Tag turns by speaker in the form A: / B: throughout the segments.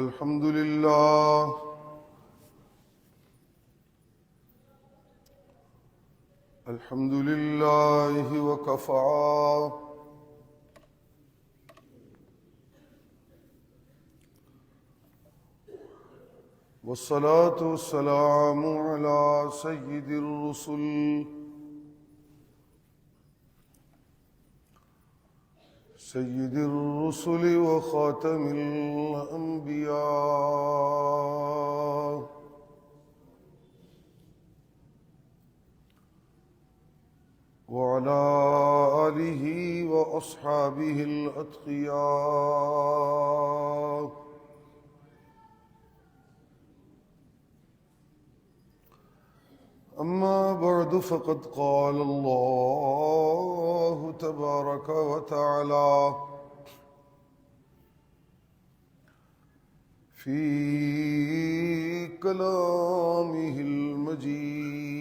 A: الحمد لله الحمد لله وكفى والصلاة والسلام على سيد الرسل وخاتم الأنبياء وعلى آله وأصحابه الأتقياء. أما بعد فقد قال الله تبارك وتعالى في كلامه المجيد: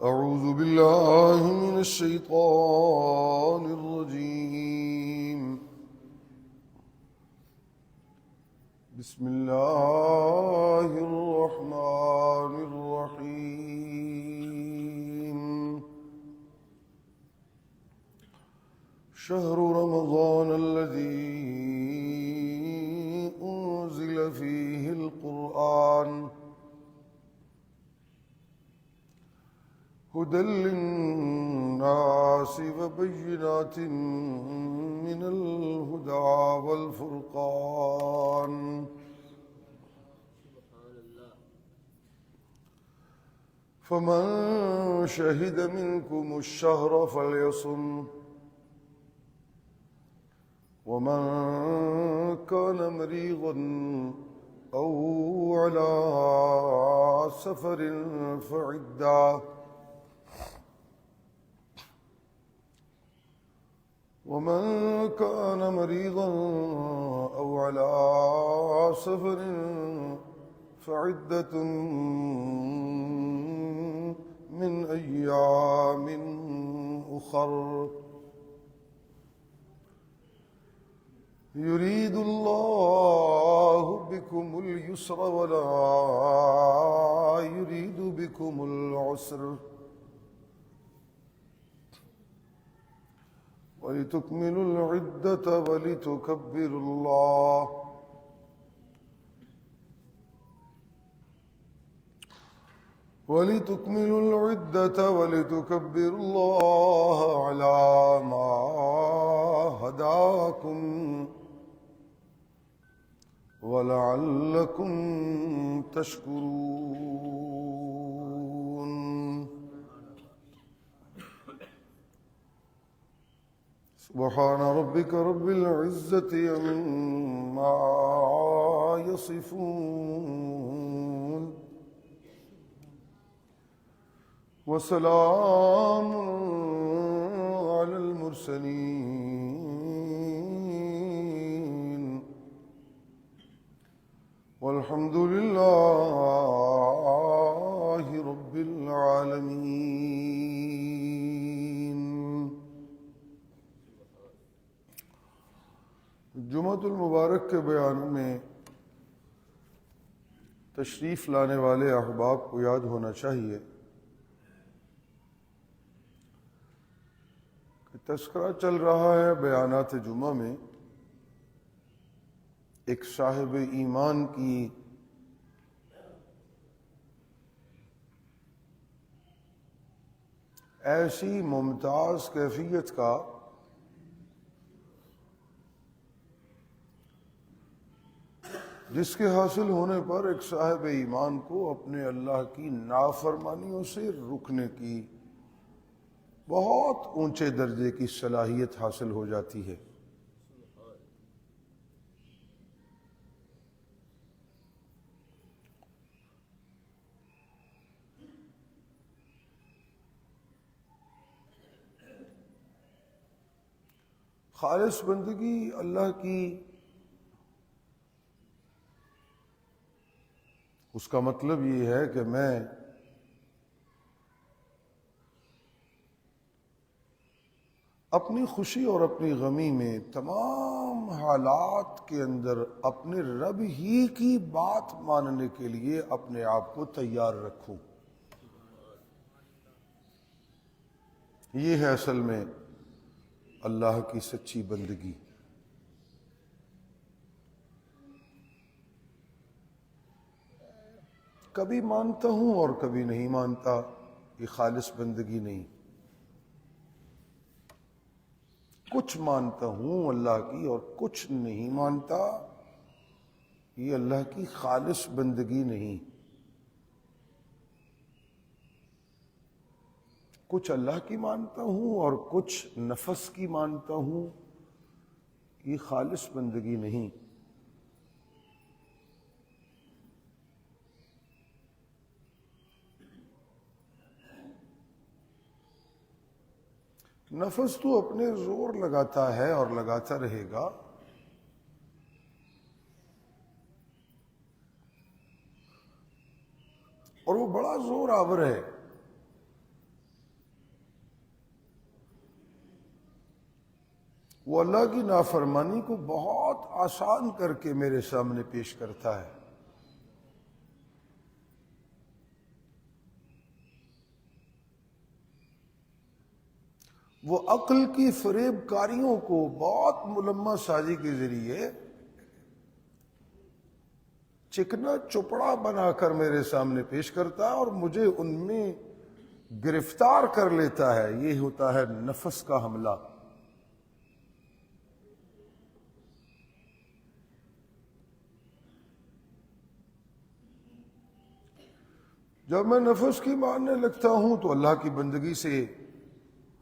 A: أعوذ بالله من الشيطان الرجيم. بسم الله الرحمن الرحيم. شهر رمضان الذي أنزل فيه القرآن هدى للناس وبينات من الهدى والفرقان. فمن شهد منكم الشهر فليصم، ومن كان مريضا أو على سفر فعدة. ومن كان مريضا أو على سفر فعدة من أيام أخر. يريد الله بكم اليسر ولا يريد بكم العسر، ولتكملوا العدة ولتكبروا الله على ما هداكم ولعلكم تشكرون. سبحان ربك رب العزة عما يصفون، وسلام على المرسلين، والحمد لله رب العالمين. جمعۃ المبارک کے بیان میں تشریف لانے والے احباب کو یاد ہونا چاہیے کہ تذکرہ چل رہا ہے بیانات جمعہ میں ایک صاحب ایمان کی ایسی ممتاز کیفیت کا جس کے حاصل ہونے پر ایک صاحب ایمان کو اپنے اللہ کی نافرمانیوں سے رکنے کی بہت اونچے درجے کی صلاحیت حاصل ہو جاتی ہے. خالص بندگی اللہ کی، اس کا مطلب یہ ہے کہ میں اپنی خوشی اور اپنی غمی میں تمام حالات کے اندر اپنے رب ہی کی بات ماننے کے لیے اپنے آپ کو تیار رکھوں. یہ ہے اصل میں اللہ کی سچی بندگی. کبھی مانتا ہوں اور کبھی نہیں مانتا، یہ خالص بندگی نہیں. کچھ مانتا ہوں اللہ کی اور کچھ نہیں مانتا، یہ اللہ کی خالص بندگی نہیں. کچھ اللہ کی مانتا ہوں اور کچھ نفس کی مانتا ہوں، یہ خالص بندگی نہیں. نفس تو اپنے زور لگاتا ہے اور لگاتا رہے گا. اور وہ بڑا زور آور ہے. وہ اللہ کی نافرمانی کو بہت آسان کر کے میرے سامنے پیش کرتا ہے. وہ عقل کی فریب کاریوں کو بہت ملمہ سازی کے ذریعے چکنا چپڑا بنا کر میرے سامنے پیش کرتا ہے اور مجھے ان میں گرفتار کر لیتا ہے. یہ ہوتا ہے نفس کا حملہ. جب میں نفس کی ماننے لگتا ہوں تو اللہ کی بندگی سے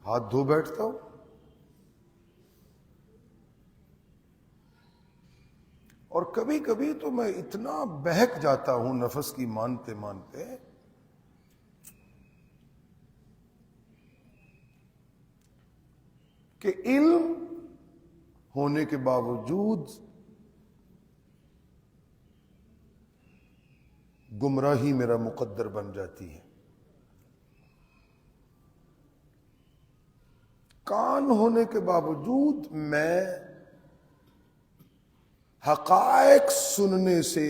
A: ہاتھ دھو بیٹھتا ہوں. اور کبھی کبھی تو میں اتنا بہک جاتا ہوں نفس کی مانتے مانتے کہ علم ہونے کے باوجود گمراہی میرا مقدر بن جاتی ہے. کان ہونے کے باوجود میں حقائق سننے سے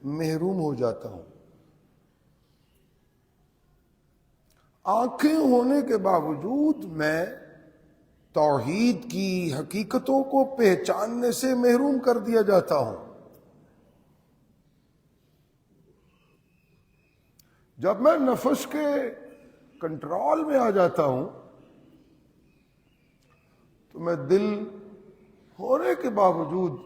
A: محروم ہو جاتا ہوں. آنکھیں ہونے کے باوجود میں توحید کی حقیقتوں کو پہچاننے سے محروم کر دیا جاتا ہوں. جب میں نفس کے کنٹرول میں آ جاتا ہوں تو میں دل ہونے کے باوجود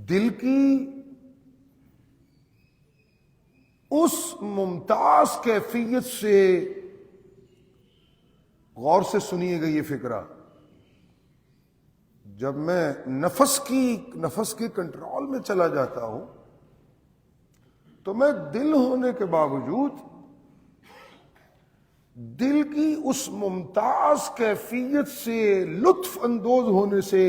A: دل کی اس ممتاز کیفیت سے غور سے سنیے گا یہ فکرہ. جب میں نفس کے کنٹرول میں چلا جاتا ہوں تو میں دل ہونے کے باوجود دل کی اس ممتاز کیفیت سے لطف اندوز ہونے سے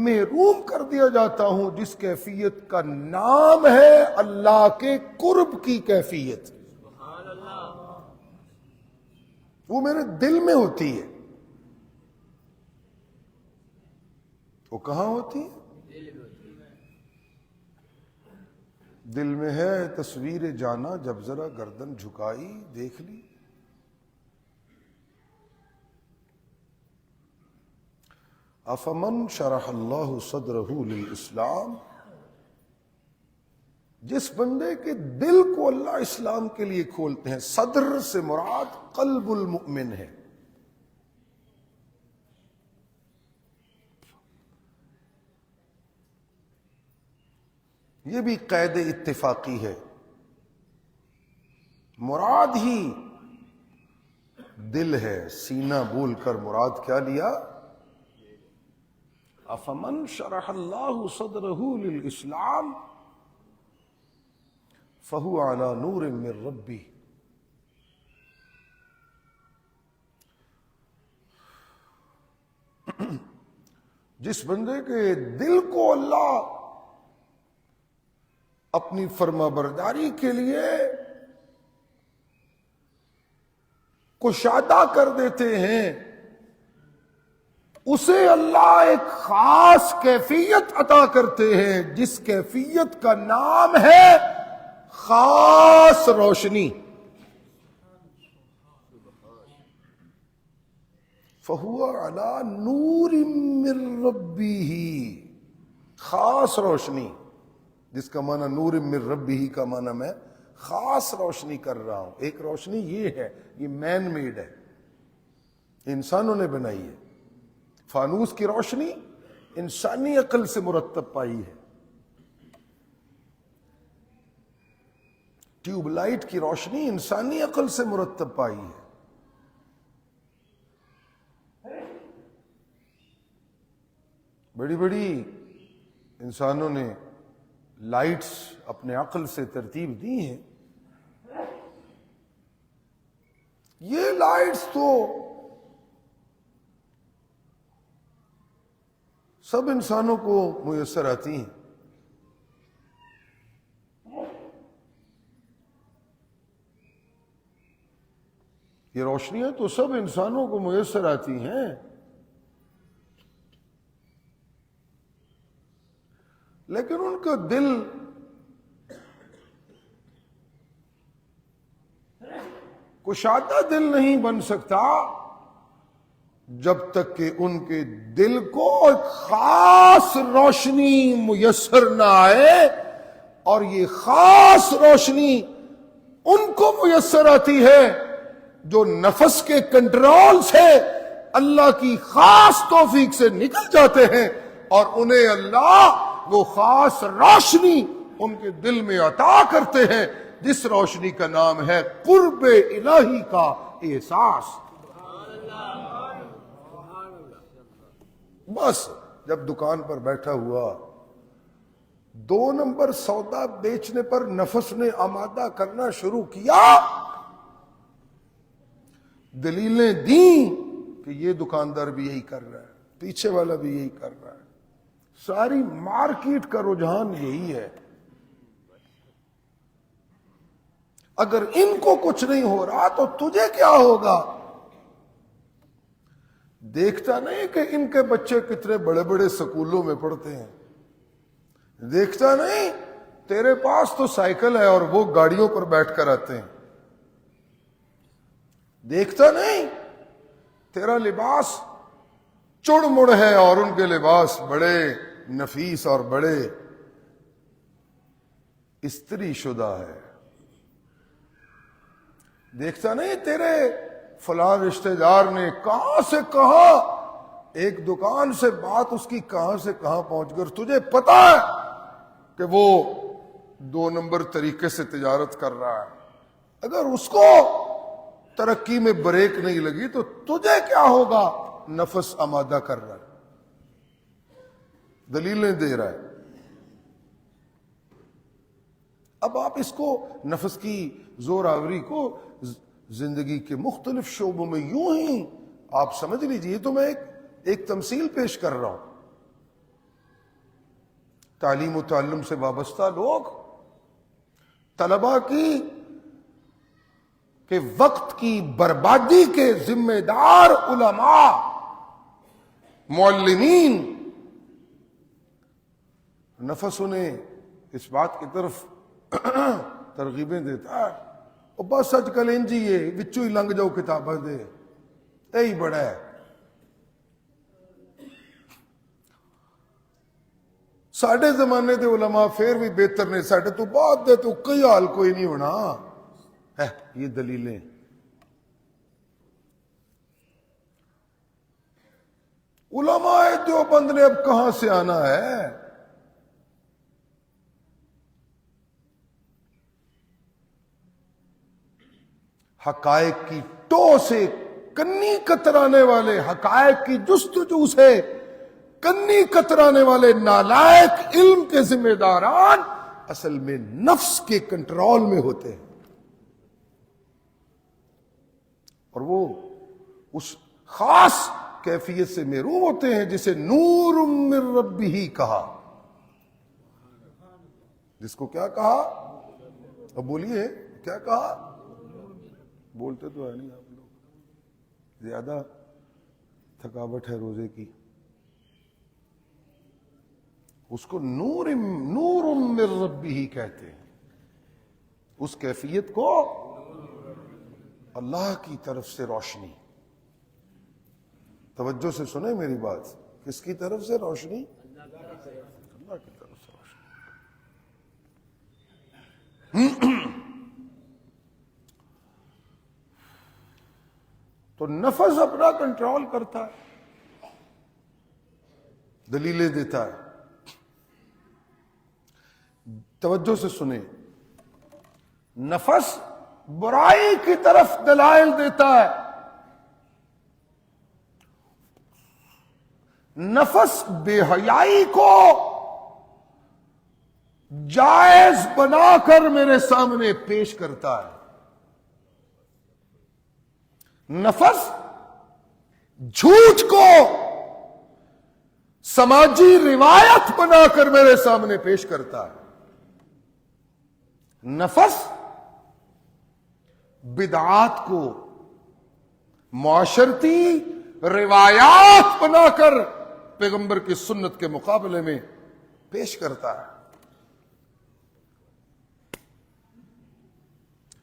A: محروم کر دیا جاتا ہوں جس کیفیت کا نام ہے اللہ کے قرب کی کیفیت. وہ میرے دل میں ہوتی ہے. وہ کہاں ہوتی ہے؟ دل میں ہے. تصویر جانا جب ذرا گردن جھکائی دیکھ لی. افمن شرح اللہ صدرہ للاسلام، جس بندے کے دل کو اللہ اسلام کے لیے کھولتے ہیں. صدر سے مراد قلب المؤمن ہے. یہ بھی قید اتفاقی ہے. مراد ہی دل ہے. سینہ بول کر مراد کیا لیا؟ افمن شرح اللہ صدرہ للاسلام فہو علی نور من ربی. جس بندے کے دل کو اللہ اپنی فرما برداری کے لیے کشادہ کر دیتے ہیں، اسے اللہ ایک خاص کیفیت عطا کرتے ہیں جس کیفیت کا نام ہے خاص روشنی۔ فَهُوَ عَلَى نُورٍ مِّن رَبِّهِ، خاص روشنی، جس کا معنی نور من ربہ کا معنی میں خاص روشنی کر رہا ہوں۔ ایک روشنی یہ ہے، یہ مین میڈ ہے، انسانوں نے بنائی ہے۔ فانوس کی روشنی انسانی عقل سے مرتب پائی ہے، ٹیوب لائٹ کی روشنی انسانی عقل سے مرتب پائی ہے۔ بڑی بڑی انسانوں نے لائٹس اپنے عقل سے ترتیب دی ہیں۔ یہ لائٹس تو سب انسانوں کو میسر آتی ہیں، یہ روشنیاں تو سب انسانوں کو میسر آتی ہیں، لیکن ان کا دل کشادہ دل نہیں بن سکتا جب تک کہ ان کے دل کو ایک خاص روشنی میسر نہ آئے، اور یہ خاص روشنی ان کو میسر آتی ہے جو نفس کے کنٹرول سے اللہ کی خاص توفیق سے نکل جاتے ہیں، اور انہیں اللہ وہ خاص روشنی ان کے دل میں عطا کرتے ہیں جس روشنی کا نام ہے قرب الہی کا احساس۔ بس جب دکان پر بیٹھا ہوا 2 نمبر سودا بیچنے پر نفس نے آمادہ کرنا شروع کیا، دلیلیں دیں کہ یہ دکاندار بھی یہی کر رہا ہے، پیچھے والا بھی یہی کر رہا ہے، ساری مارکیٹ کا رجحان یہی ہے۔ اگر ان کو کچھ نہیں ہو رہا تو تجھے کیا ہوگا؟ دیکھتا نہیں کہ ان کے بچے کتنے بڑے بڑے سکولوں میں پڑھتے ہیں؟ دیکھتا نہیں تیرے پاس تو سائیکل ہے اور وہ گاڑیوں پر بیٹھ کر آتے ہیں؟ دیکھتا نہیں تیرا لباس چڑ مڑ ہے اور ان کے لباس بڑے نفیس اور بڑے استری شدہ ہے؟ دیکھتا نہیں تیرے فلاں رشتہ دار نے کہاں سے کہاں ایک دکان سے بات اس کی کہاں سے کہاں پہنچ کر تجھے پتا ہے کہ وہ 2 نمبر طریقے سے تجارت کر رہا ہے؟ اگر اس کو ترقی میں بریک نہیں لگی تو تجھے کیا ہوگا؟ نفس آمادہ کر رہا ہے، دلیلیں دے رہا ہے۔ اب آپ اس کو نفس کی زور آوری کو زندگی کے مختلف شعبوں میں یوں ہی آپ سمجھ لیجئے، تو میں ایک تمثیل پیش کر رہا ہوں۔ تعلیم و تعلم سے وابستہ لوگ طلباء کی کہ وقت کی بربادی کے ذمہ دار علماء، معلمین، نفس انہیں اس بات کی طرف ترغیبیں دیتا ہے، اور بس اج کل انجی ہے وچوں ہی لنگ جاؤ کتاباں دے، یہی بڑا ہے۔ ساڈے زمانے دے علماء پھر بھی بہتر نے، ساڈے تو بعد دے تو کئی حال کوئی نہیں ہونا ہے۔ یہ دلیلیں علماء دیوبند نے اب کہاں سے آنا ہے؟ حقائق کی ٹو سے کنی کترانے والے، حقائق کی جستجو سے کنی کترانے والے نالائق علم کے ذمہ داران اصل میں نفس کے کنٹرول میں ہوتے ہیں، اور وہ اس خاص کیفیت سے محروم ہوتے ہیں جسے نور من ربہ کہا۔ جس کو کیا کہا؟ اب بولیے کیا کہا؟ بولتے تو ہے نہیں آپ لوگ، زیادہ تھکاوٹ ہے روزے کی۔ اس کو نور من ربہ کہتے ہیں، اس کیفیت کو اللہ کی طرف سے روشنی۔ توجہ سے سنیں میری بات، کس کی طرف سے روشنی؟ اللہ کی طرف سے روشنی۔ تو نفس اپنا کنٹرول کرتا ہے، دلیلیں دیتا ہے۔ توجہ سے سنیں، نفس برائی کی طرف دلائل دیتا ہے، نفس بے حیائی کو جائز بنا کر میرے سامنے پیش کرتا ہے، نفس جھوٹ کو سماجی روایت بنا کر میرے سامنے پیش کرتا ہے، نفس بدعات کو معاشرتی روایات بنا کر پیغمبر کی سنت کے مقابلے میں پیش کرتا ہے،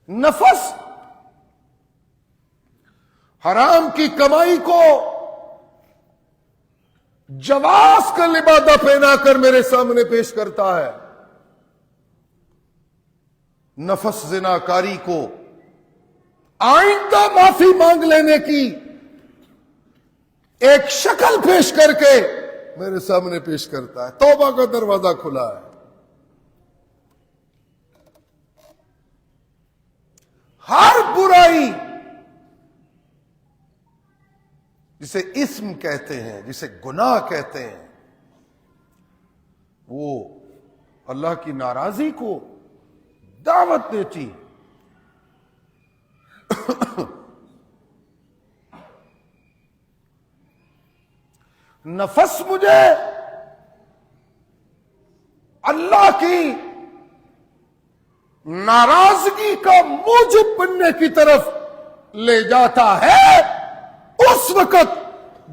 A: نفس حرام کی کمائی کو جواز کا لبادہ پہنا کر میرے سامنے پیش کرتا ہے، نفس زناکاری کو آئندہ معافی مانگ لینے کی ایک شکل پیش کر کے میرے سامنے پیش کرتا ہے، توبہ کا دروازہ کھلا ہے۔ ہر برائی جسے اسم کہتے ہیں، جسے گناہ کہتے ہیں، وہ اللہ کی ناراضی کو دعوت دیتی۔ نفس مجھے اللہ کی ناراضگی کا موجب بننے کی طرف لے جاتا ہے اس وقت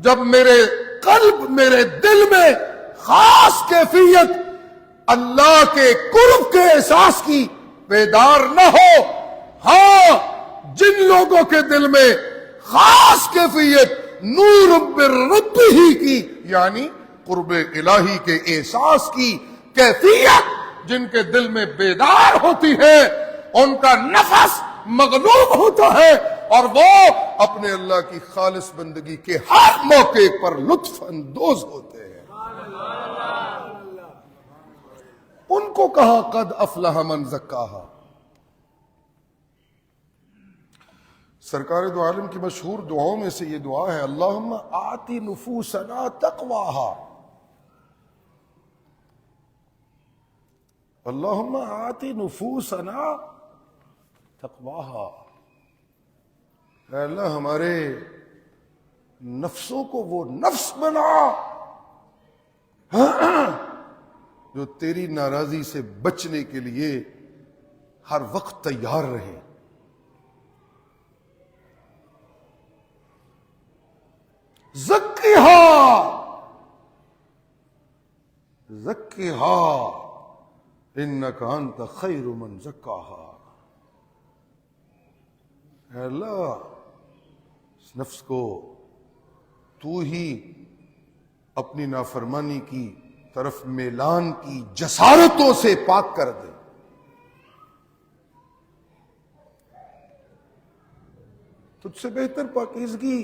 A: جب میرے قلب، میرے دل میں خاص کیفیت اللہ کے قرب کے احساس کی بیدار نہ ہو۔ ہاں، جن لوگوں کے دل میں خاص کیفیت نور من ربہ کی، یعنی قرب الہی کے احساس کی کیفیت جن کے دل میں بیدار ہوتی ہے، ان کا نفس مغلوب ہوتا ہے اور وہ اپنے اللہ کی خالص بندگی کے ہر موقع پر لطف اندوز ہوتے ہیں۔ ان کو کہا قد افلح من زکاہا۔ سرکار دو عالم کی مشہور دعاؤں میں سے یہ دعا ہے، اللہم آتی نفوسنا تقواہا، اللہم آتی نفوسنا تقواہا۔ اے اللہ ہمارے نفسوں کو وہ نفس بنا جو تیری ناراضی سے بچنے کے لیے ہر وقت تیار رہے۔ زکیہا زکیہا انک انت خیر من زکاہا۔ اے اللہ اس نفس کو تو ہی اپنی نافرمانی کی طرف میلان کی جسارتوں سے پاک کر دے۔ تجھ سے بہتر پاکیزگی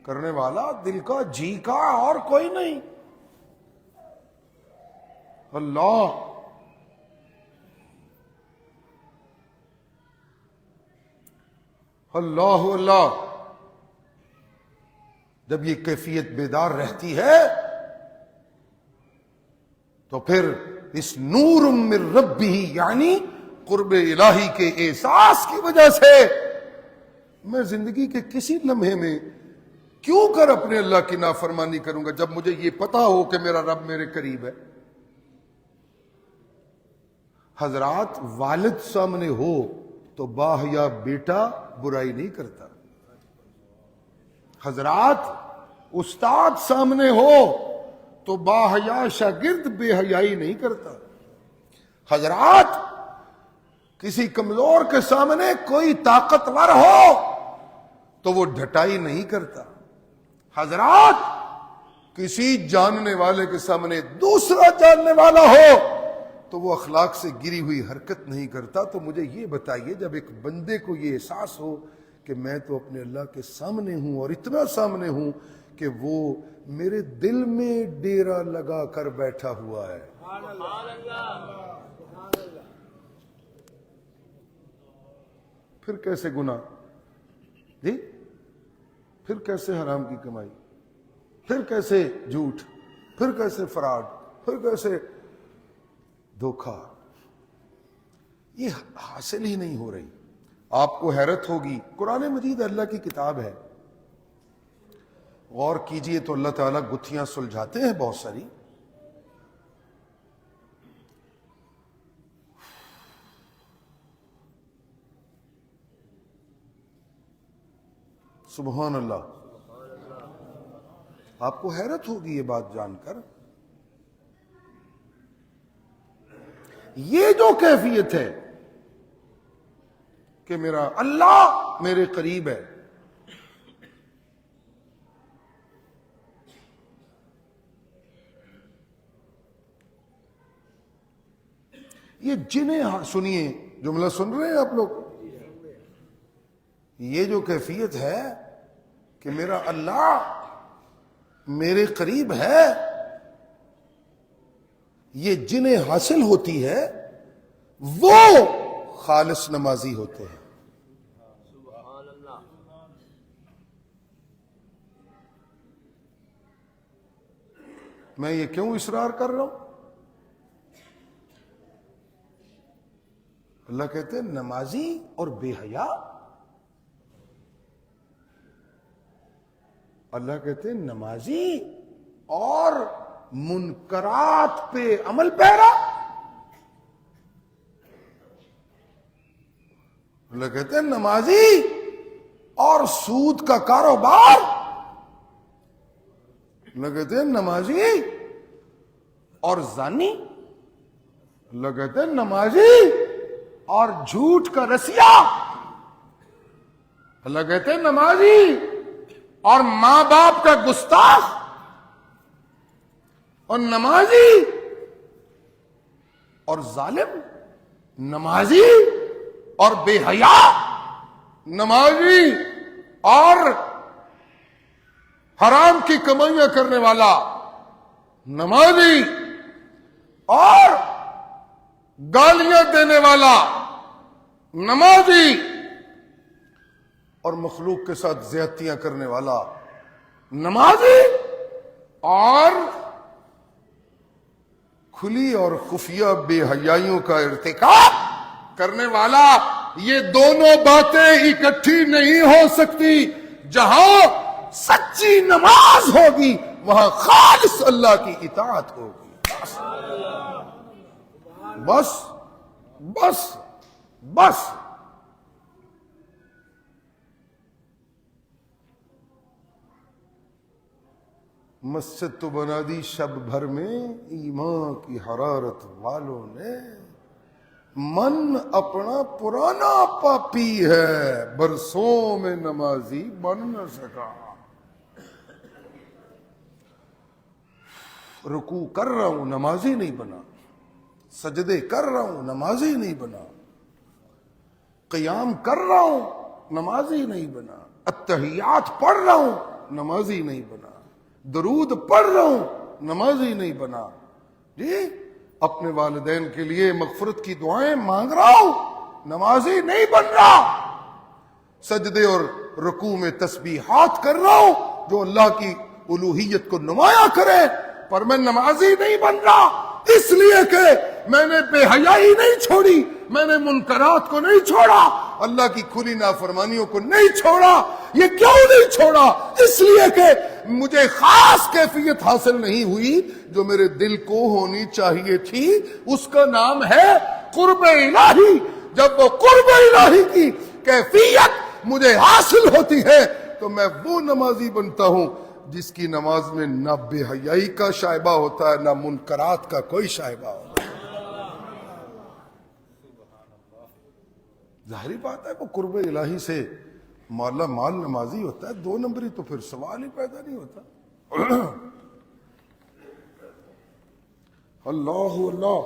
A: کرنے والا دل کا جی کا اور کوئی نہیں۔ اللہ اللہ اللہ، جب یہ کیفیت بیدار رہتی ہے تو پھر اس نور من ربہ یعنی قرب الہی کے احساس کی وجہ سے میں زندگی کے کسی لمحے میں کیوں کر اپنے اللہ کی نافرمانی کروں گا جب مجھے یہ پتا ہو کہ میرا رب میرے قریب ہے۔ حضرات والد سامنے ہو تو باحیا بیٹا برائی نہیں کرتا. حضرات استاد سامنے ہو تو باحیا شاگرد بے حیائی نہیں کرتا. حضرات کسی کمزور کے سامنے کوئی طاقتور ہو تو وہ ڈھٹائی نہیں کرتا. حضرات کسی جاننے والے کے سامنے دوسرا جاننے والا ہو تو وہ اخلاق سے گری ہوئی حرکت نہیں کرتا. تو مجھے یہ بتائیے، جب ایک بندے کو یہ احساس ہو کہ میں تو اپنے اللہ کے سامنے ہوں اور اتنا سامنے ہوں کہ وہ میرے دل میں ڈیرا لگا کر بیٹھا ہوا ہے، پھر کیسے گناہ جی، پھر کیسے حرام کی کمائی، پھر کیسے جھوٹ، پھر کیسے فراڈ، پھر کیسے دھوکہ، یہ حاصل ہی نہیں ہو رہی. آپ کو حیرت ہوگی، قرآن مجید اللہ کی کتاب ہے، غور کیجئے تو اللہ تعالیٰ گتھیاں سلجھاتے ہیں بہت ساری. سبحان اللہ. آپ کو حیرت ہوگی یہ بات جان کر. یہ جو کیفیت ہے کہ میرا اللہ میرے قریب ہے، یہ جنہیں سنیے، جملہ سن رہے ہیں آپ لوگ، یہ جو کیفیت ہے کہ میرا اللہ میرے قریب ہے، یہ جنہیں حاصل ہوتی ہے وہ خالص نمازی ہوتے ہیں. میں یہ کیوں اصرار کر رہا ہوں؟ اللہ کہتے ہیں نمازی اور بے حیا. اللہ کہتے ہیں نمازی اور منکرات پہ عمل پیرا. اللہ کہتے ہیں نمازی اور سود کا کاروبار. اللہ کہتے ہیں نمازی اور زانی. اللہ کہتے ہیں نمازی اور جھوٹ کا رسیا. اللہ کہتے ہیں نمازی اور ماں باپ کا گستاخ، اور نمازی اور ظالم، نمازی اور بے حیا، نمازی اور حرام کی کمائیاں کرنے والا، نمازی اور گالیاں دینے والا، نمازی اور مخلوق کے ساتھ زیادتیاں کرنے والا، نمازی اور کھلی اور خفیہ بے حیائیوں کا ارتکاب کرنے والا. یہ دونوں باتیں اکٹھی نہیں ہو سکتی. جہاں سچی نماز ہوگی وہاں خالص اللہ کی اطاعت ہوگی. بس بس بس. مسجد تو بنا دی شب بھر میں ایمان کی حرارت والوں نے، من اپنا پرانا پاپی ہے، برسوں میں نمازی بن نہ سکا. رکوع کر رہا ہوں نمازی نہیں بنا، سجدے کر رہا ہوں نمازی نہیں بنا، قیام کر رہا ہوں نمازی نہیں بنا، التحیات پڑھ رہا ہوں نمازی نہیں بنا، درود پڑھ رہا ہوں نمازی نہیں بنا. جی اپنے والدین کے لیے مغفرت کی دعائیں مانگ رہا ہوں نمازی نہیں بن رہا. سجدے اور رکوع میں تسبیحات کر رہا ہوں جو اللہ کی الوہیت کو نمایاں کرے، پر میں نمازی نہیں بن رہا. اس لیے کہ میں نے بے حیائی نہیں چھوڑی، میں نے منکرات کو نہیں چھوڑا، اللہ کی کھلی نافرمانیوں کو نہیں چھوڑا. یہ کیوں نہیں چھوڑا؟ اس لیے کہ مجھے خاص کیفیت حاصل نہیں ہوئی جو میرے دل کو ہونی چاہیے تھی. اس کا نام ہے قرب الہی، جب وہ قرب الہی کی کیفیت مجھے حاصل ہوتی ہے تو میں وہ نمازی بنتا ہوں جس کی نماز میں نہ بے حیائی کا شائبہ ہوتا ہے، نہ منکرات کا کوئی شائبہ ہوتا ہے۔ ظاہری بات ہے وہ قرب الہی سے مالا مال نمازی ہوتا ہے، دو نمبری تو پھر سوال ہی پیدا نہیں ہوتا۔ اللہ اللہ،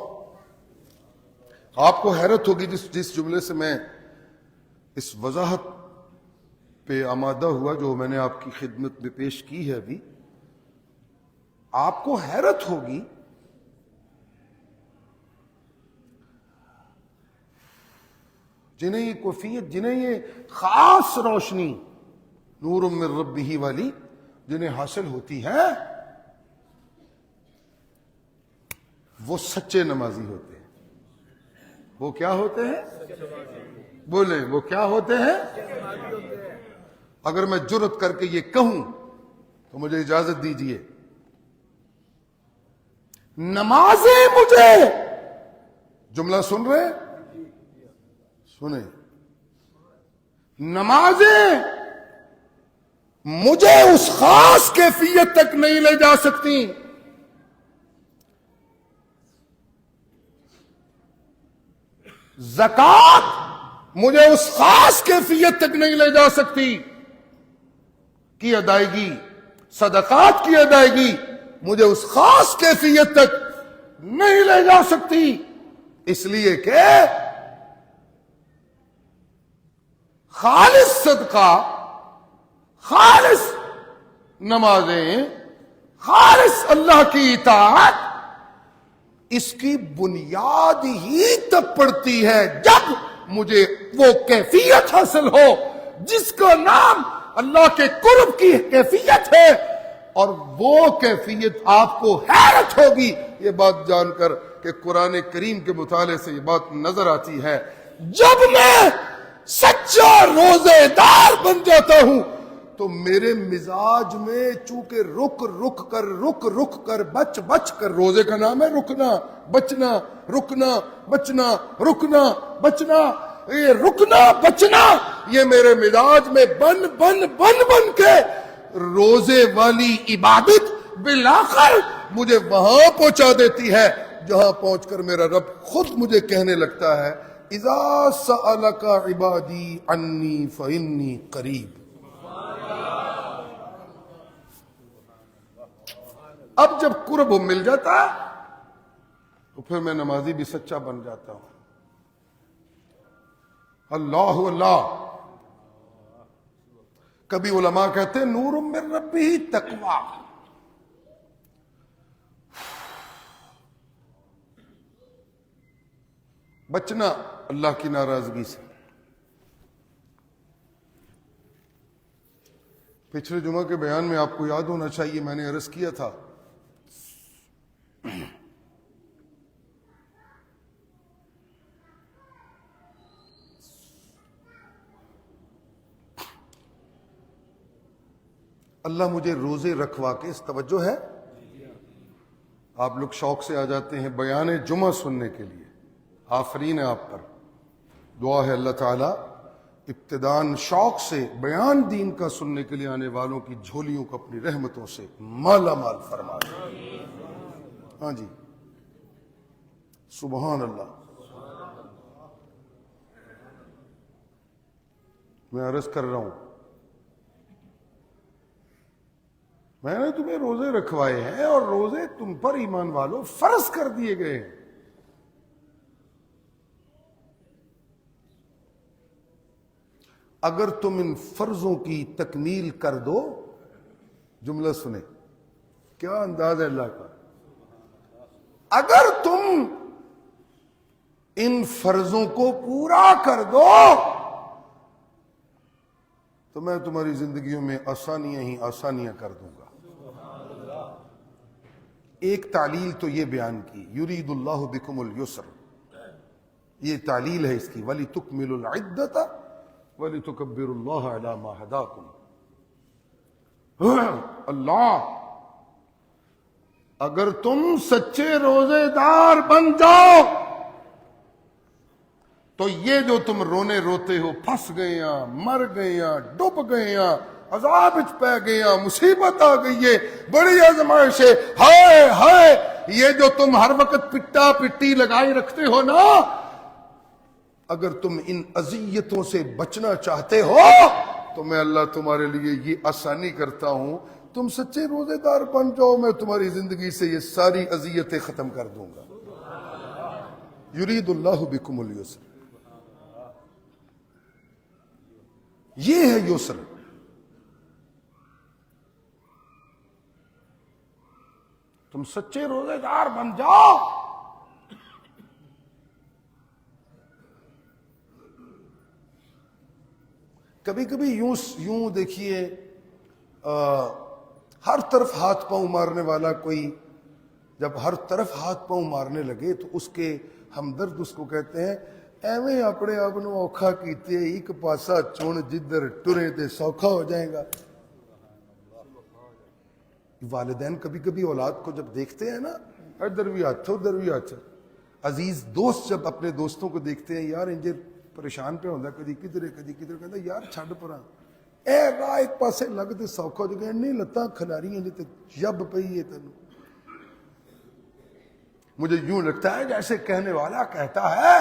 A: آپ کو حیرت ہوگی جس جملے سے میں اس وضاحت پہ آمادہ ہوا جو میں نے آپ کی خدمت میں پیش کی ہے ابھی، آپ کو حیرت ہوگی جنہیں یہ کیفیت، جنہیں یہ خاص روشنی نور من ربہ والی جنہیں حاصل ہوتی ہے، وہ سچے نمازی ہوتے ہیں۔ وہ کیا ہوتے ہیں؟ بولیں، وہ کیا ہوتے ہیں؟ اگر میں جرت کر کے یہ کہوں تو مجھے اجازت دیجئے، نمازیں مجھے، جملہ سن رہے ہیں؟ سنیں، نمازیں مجھے اس خاص کیفیت تک نہیں لے جا سکتی، زکوٰۃ مجھے اس خاص کیفیت تک نہیں لے جا سکتی کی ادائیگی، صدقات کی ادائیگی مجھے اس خاص کیفیت تک نہیں لے جا سکتی، اس لیے کہ خالص صدقہ، خالص نمازیں، خالص اللہ کی اطاعت، اس کی بنیاد ہی تب پڑتی ہے جب مجھے وہ کیفیت حاصل ہو جس کا نام اللہ کے قرب کی کیفیت ہے، اور وہ کیفیت آپ کو حیرت ہوگی یہ بات جان کر کہ قرآن کریم کے مطالعے سے یہ بات نظر آتی ہے، جب میں سچا روزے دار بن جاتا ہوں تو میرے مزاج میں چونکہ رک کر بچ کر، روزے کا نام ہے رکنا بچنا، رکنا بچنا، رکنا بچنا، یہ رکنا بچنا یہ میرے مزاج میں بن کے روزے والی عبادت بالآخر مجھے وہاں پہنچا دیتی ہے جہاں پہنچ کر میرا رب خود مجھے کہنے لگتا ہے، اذا سألک عبادی انی فانی قریب۔ اب جب قرب مل جاتا ہے تو پھر میں نمازی بھی سچا بن جاتا ہوں۔ اللہ اللہ، کبھی علماء کہتے ہیں نور من ربہ تقوی، بچنا اللہ کی ناراضگی سے۔ پچھلے جمعہ کے بیان میں آپ کو یاد ہونا چاہیے میں نے عرض کیا تھا اللہ مجھے روزے رکھوا کے، اس توجہ ہے، آپ لوگ شوق سے آ جاتے ہیں بیان جمعہ سننے کے لیے، آفرین ہے آپ پر، دعا ہے اللہ تعالی ابتدان شوق سے بیان دین کا سننے کے لیے آنے والوں کی جھولیوں کو اپنی رحمتوں سے مالا مال فرما دے۔ ہاں جی، سبحان اللہ۔ میں عرض کر رہا ہوں، میں نے تمہیں روزے رکھوائے ہیں اور روزے تم پر ایمان والوں فرض کر دیے گئے ہیں۔ اگر تم ان فرضوں کی تکمیل کر دو، جملہ سنیں، کیا انداز ہے اللہ کا، اگر تم ان فرضوں کو پورا کر دو تو میں تمہاری زندگیوں میں آسانیاں ہی آسانیاں کر دوں گا۔ ایک تعلیل تو یہ بیان کی، یرید اللہ بکم اليسر، یہ تعلیل ہے اس کی، وَلِتُكْمِلُوا الْعِدَّةَ وَلِتُكَبِّرُوا اللَّهَ عَلَى مَا هَدَاكُمْ۔ اللہ، اگر تم سچے روزے دار بن جاؤ تو یہ جو تم رونے روتے ہو پھنس گئے ہیں، مر گئے ہیں، ڈوب گئے ہیں، عذاب وچ پہ گئے ہیں، مصیبت آ گئی ہے، بڑی آزمائش ہے، ہائے ہائے، یہ جو تم ہر وقت پٹا پٹی لگائی رکھتے ہو نا، اگر تم ان اذیتوں سے بچنا چاہتے ہو تو میں اللہ تمہارے لیے یہ آسانی کرتا ہوں، تم سچے روزے دار بن جاؤ، میں تمہاری زندگی سے یہ ساری اذیتیں ختم کر دوں گا۔ یرید اللہ بکم اليسر، یہ ہے یسر۔ تم سچے روزے دار بن جاؤ، کبھی کبھی یوں دیکھیے، ہر طرف ہاتھ پاؤں مارنے والا کوئی جب ہر طرف ہاتھ پاؤں مارنے لگے تو اس کے ہمدرد اس کو کہتے ہیں ایویں اپنے آپ نو اوکھا کیتے ایک پاسا چن جدھر ٹرے تے سوکھا ہو جائے گا۔ والدین کبھی کبھی اولاد کو جب دیکھتے ہیں نا، ادھر بھی ہاتھ ادھر بھی ہاتھ، عزیز دوست جب اپنے دوستوں کو دیکھتے ہیں، یار انجے پریشان پہ ہوتا کدی کدھر کہتا یار چھڈ پرا اے راہ ایک پاسے لگ تے سوکھا ہو جائے گا، نہیں لتاں کھلاریاں جی تے جب پئی ہے تینوں۔ مجھے یوں لگتا ہے جیسے کہنے والا کہتا ہے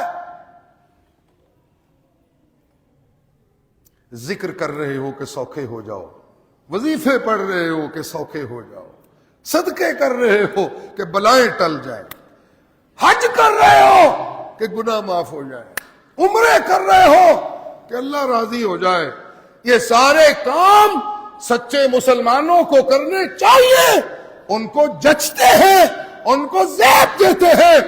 A: ذکر کر رہے ہو کہ سوکھے ہو جاؤ، وظیفے پڑھ رہے ہو کہ سوکھے ہو جاؤ، صدقے کر رہے ہو کہ بلائیں ٹل جائیں، حج کر رہے ہو کہ گناہ معاف ہو جائے، عمرے کر رہے ہو کہ اللہ راضی ہو جائے۔ یہ سارے کام سچے مسلمانوں کو کرنے چاہیے، ان کو جچتے ہیں، ان کو زیب دیتے ہیں،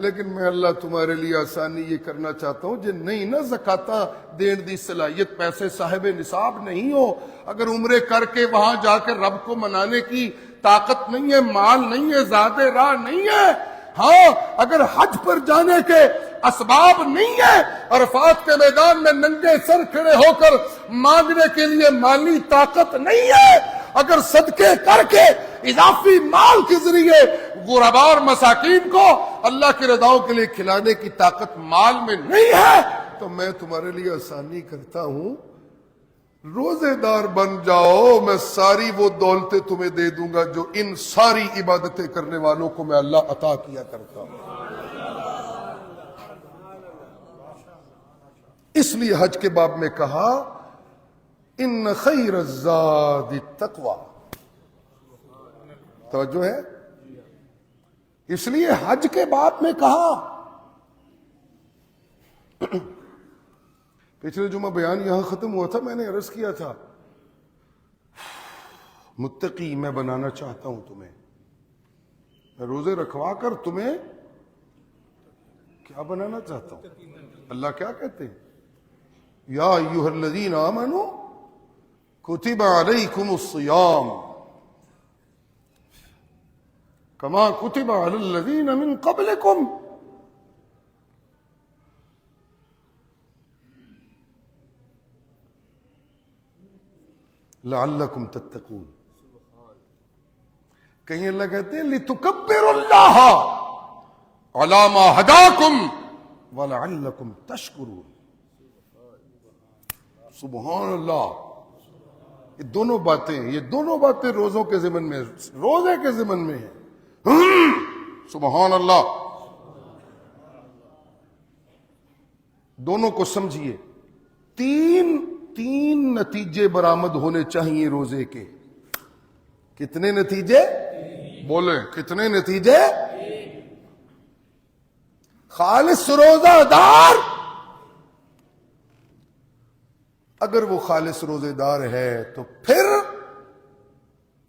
A: لیکن میں اللہ تمہارے لیے آسانی یہ کرنا چاہتا ہوں جن نہیں نا زکاتاں دین دی صلاحیت، پیسے صاحب نصاب نہیں ہو، اگر عمرے کر کے وہاں جا کے رب کو منانے کی طاقت نہیں ہے، مال نہیں ہے، ذات راہ نہیں ہے، ہاں اگر حج پر جانے کے اسباب نہیں ہے، عرفات کے میدان میں ننگے سر کھڑے ہو کر مانگنے کے لیے مالی طاقت نہیں ہے، اگر صدقے کر کے اضافی مال کے ذریعے غرباء اور مساکین کو اللہ کی رضاؤں کے لیے کھلانے کی طاقت مال میں نہیں ہے، تو میں تمہارے لیے آسانی کرتا ہوں، روزے دار بن جاؤ، میں ساری وہ دولتیں تمہیں دے دوں گا جو ان ساری عبادتیں کرنے والوں کو میں اللہ عطا کیا کرتا ہوں۔ اس لیے حج کے باب میں کہا ان خیر الزاد التقوی، توجہ ہے، اس لیے حج کے باب میں کہا۔ پچھلے جمعہ بیان یہاں ختم ہوا تھا، میں نے عرض کیا تھا متقی میں بنانا چاہتا ہوں تمہیں، میں روزے رکھوا کر تمہیں کیا بنانا چاہتا ہوں۔ اللہ کیا کہتے ہیں، یا ایھا الذین آمنوا کتب علیکم الصیام کما کتب علی الذین من قبلکم لعلکم تتقون۔ کہیں اللہ کہتے ہیں لتکبروا اللہ علی ما ہداکم ولعلکم تشکرون۔ سبحان اللہ، یہ دونوں باتیں روزوں کے ضمن میں، روزے کے ضمن میں ہیں۔ سبحان اللہ، دونوں کو سمجھیے۔ تین نتیجے برآمد ہونے چاہیے روزے کے۔ کتنے نتیجے؟ بولیں کتنے نتیجے؟ خالص روزہ دار اگر وہ خالص روزے دار ہے تو پھر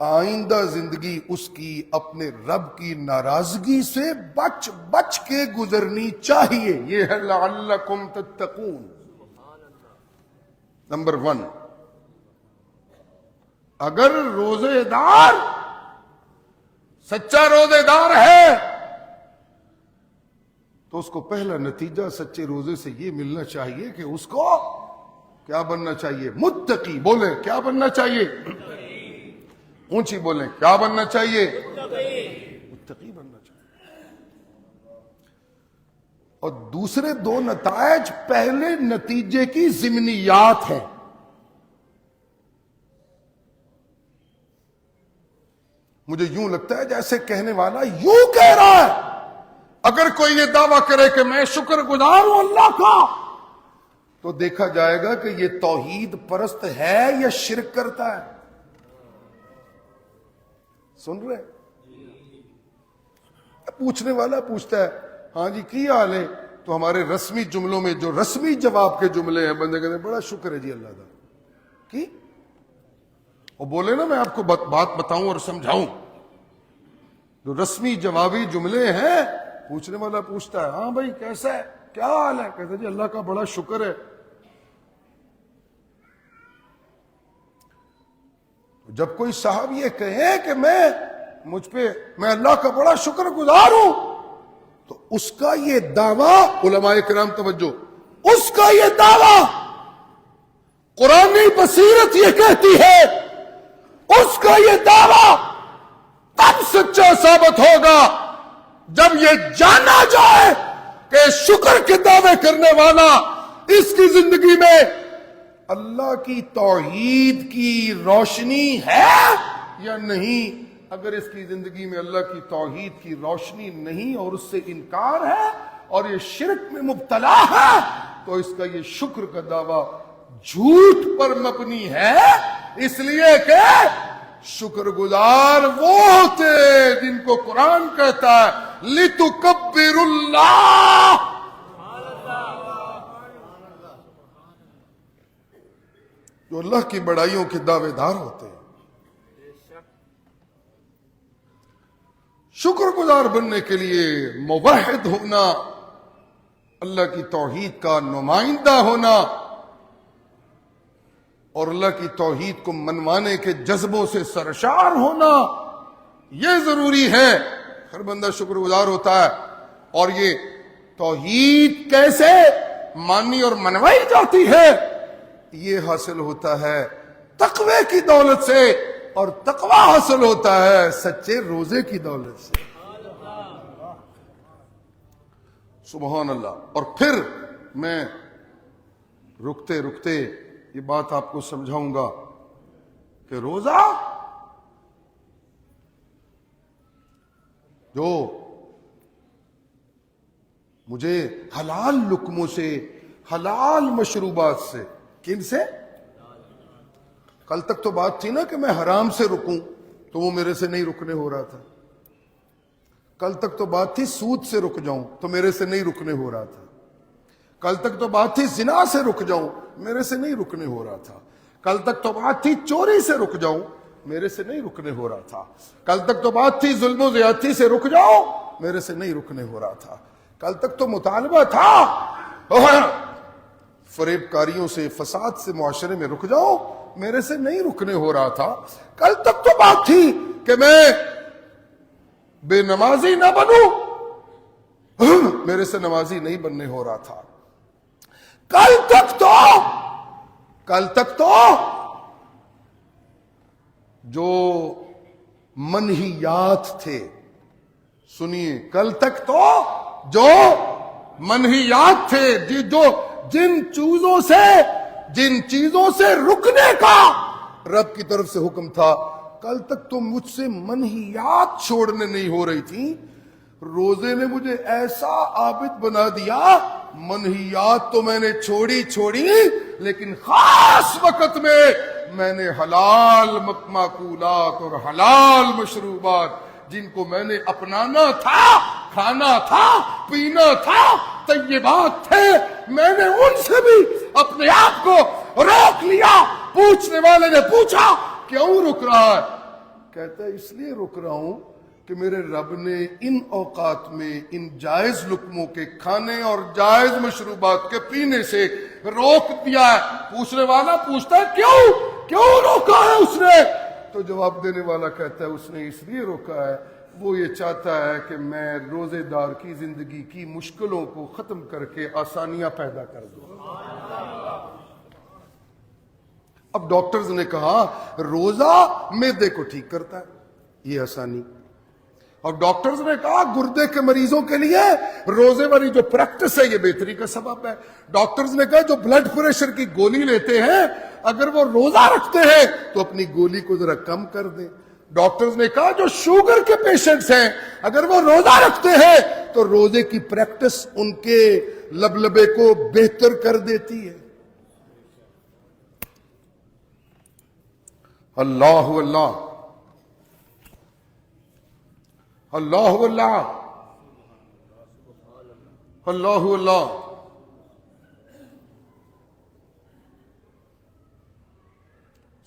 A: آئندہ زندگی اس کی اپنے رب کی ناراضگی سے بچ بچ کے گزرنی چاہیے۔ یہ ہے لعلکم تتقون۔ نمبر 1، اگر روزے دار سچا روزے دار ہے تو اس کو پہلا نتیجہ سچے روزے سے یہ ملنا چاہیے کہ اس کو کیا بننا چاہیے؟ متقی۔ بولیں کیا بننا چاہیے؟ اونچی بولیں کیا بننا چاہیے؟ متقی بننا چاہیے۔ اور دوسرے دو نتائج پہلے نتیجے کی ضمنیات ہیں. مجھے یوں لگتا ہے جیسے کہنے والا یوں کہہ رہا ہے، اگر کوئی یہ دعویٰ کرے کہ میں شکر گزار ہوں اللہ کا، تو دیکھا جائے گا کہ یہ توحید پرست ہے یا شرک کرتا ہے. سن رہے؟ پوچھنے والا پوچھتا ہے ہاں جی کی حال ہے، تو ہمارے رسمی جملوں میں جو رسمی جواب کے جملے ہیں بندے کہتے ہیں بڑا شکر ہے جی اللہ کا. کی وہ بولے نا میں آپ کو بات بتاؤں اور سمجھاؤں، جو رسمی جوابی جملے ہیں پوچھنے والا پوچھتا ہے ہاں بھائی کیسا ہے، کیا حال ہے، کہتا ہے جی اللہ کا بڑا شکر ہے. جب کوئی صاحب یہ کہے کہ میں اللہ کا بڑا شکر گزار ہوں، تو اس کا یہ دعویٰ، علماء کرام توجہ، اس کا یہ دعویٰ قرآنی بصیرت یہ کہتی ہے، اس کا یہ دعویٰ تب سچا ثابت ہوگا جب یہ جانا جائے کہ شکر کے دعوے کرنے والا اس کی زندگی میں اللہ کی توحید کی روشنی ہے یا نہیں. اگر اس کی زندگی میں اللہ کی توحید کی روشنی نہیں اور اس سے انکار ہے اور یہ شرک میں مبتلا ہے، تو اس کا یہ شکر کا دعویٰ جھوٹ پر مبنی ہے، اس لیے کہ شکر گزار وہ ہوتے جن کو قرآن کہتا ہے لِتُكَبِّرُ اللَّهَ، جو اللہ کی بڑائیوں کے دعوے دار ہوتے ہیں. شکر گزار بننے کے لیے موحد ہونا، اللہ کی توحید کا نمائندہ ہونا اور اللہ کی توحید کو منوانے کے جذبوں سے سرشار ہونا، یہ ضروری ہے. ہر بندہ شکر گزار ہوتا ہے. اور یہ توحید کیسے مانی اور منوائی جاتی ہے، یہ حاصل ہوتا ہے تقوی کی دولت سے، اور تقوی حاصل ہوتا ہے سچے روزے کی دولت سے. سبحان اللہ. اور پھر میں رکتے رکتے یہ بات آپ کو سمجھاؤں گا کہ روزہ جو مجھے حلال لقموں سے، حلال مشروبات سے، کن سے؟ کل تک تو بات تھی نا کہ میں حرام سے رکوں، تو وہ میرے سے نہیں رکنے ہو رہا تھا. کل تک تو بات تھی سود سے رک جاؤں، تو میرے سے نہیں رکنے ہو رہا تھا. کل تک تو بات تھی زنا سے رک جاؤں، میرے سے نہیں رکنے ہو رہا تھا. کل تک تو بات تھی چوری سے رک جاؤں، میرے سے نہیں رکنے ہو رہا تھا. کل تک تو بات تھی ظلم و زیادتی سے رک جاؤ، میرے سے نہیں رکنے ہو رہا تھا. کل تک تو مطالبہ تھا فریب کاریوں سے، فساد سے معاشرے میں رک جاؤ، میرے سے نہیں رکنے ہو رہا تھا. کل تک تو بات تھی کہ میں بے نمازی نہ بنوں، میرے سے نمازی نہیں بننے ہو رہا تھا. کل تک تو جو منہیات تھے، سنیے، کل تک تو جو منہیات تھے، جو جن چیزوں سے رکنے کا رب کی طرف سے حکم تھا، کل تک تو مجھ سے منہیات چھوڑنے نہیں ہو رہی تھی. روزے نے مجھے ایسا عابد بنا دیا، منہیات تو میں نے چھوڑی، لیکن خاص وقت میں نے حلال مأکولات اور حلال مشروبات جن کو میں نے اپنانا تھا، کھانا تھا، پینا تھا، طیبات تھے، میں نے ان سے بھی اپنے آپ کو روک لیا. پوچھنے والے نے پوچھا کیوں رک رہا ہے؟ کہتا ہے اس لیے رک رہا ہوں کہ میرے رب نے ان اوقات میں ان جائز لقموں کے کھانے اور جائز مشروبات کے پینے سے روک دیا ہے. پوچھنے والا پوچھتا ہے کیوں روکا ہے اس نے؟ تو جواب دینے والا کہتا ہے اس نے اس لیے روکا ہے، وہ یہ چاہتا ہے کہ میں روزے دار کی زندگی کی مشکلوں کو ختم کر کے آسانیاں پیدا کر دوں. اب ڈاکٹرز نے کہا روزہ معدے کو ٹھیک کرتا ہے، یہ آسانی. اور ڈاکٹرز نے کہا گردے کے مریضوں کے لیے روزے والی جو پریکٹس ہے یہ بہتری کا سبب ہے. ڈاکٹرز نے کہا جو بلڈ پریشر کی گولی لیتے ہیں اگر وہ روزہ رکھتے ہیں تو اپنی گولی کو ذرا کم کر دیں. ڈاکٹرز نے کہا جو شوگر کے پیشنٹس ہیں اگر وہ روزہ رکھتے ہیں تو روزے کی پریکٹس ان کے لبلبے کو بہتر کر دیتی ہے. اللہ اللہ اللہ اللہ اللہ اللہ.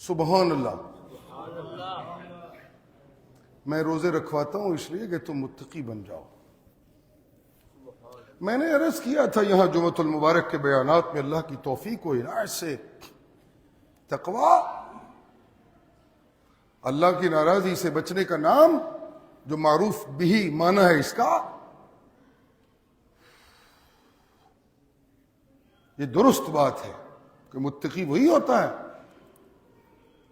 A: سبحان اللہ. میں روزے رکھواتا ہوں اس لیے کہ تم متقی بن جاؤ. میں نے عرض کیا تھا یہاں جمعۃ المبارک کے بیانات میں اللہ کی توفیق و عنایت سے تقوی اللہ کی ناراضی سے بچنے کا نام جو معروف بھی معنی ہے اس کا یہ درست بات ہے کہ متقی وہی ہوتا ہے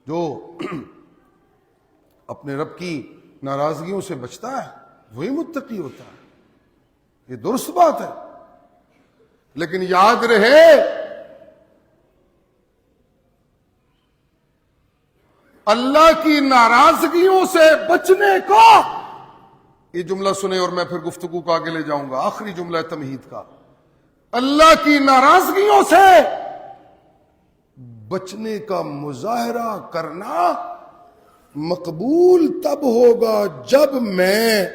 A: جو اپنے رب کی ناراضگیوں سے بچتا ہے, وہی متقی ہوتا ہے. یہ درست بات ہے. لیکن یاد رہے اللہ کی ناراضگیوں سے بچنے کو, یہ جملہ سنیں اور میں پھر گفتگو کو آگے لے جاؤں گا, آخری جملہ ہے تمہید کا. اللہ کی ناراضگیوں سے بچنے کا مظاہرہ کرنا مقبول تب ہوگا جب میں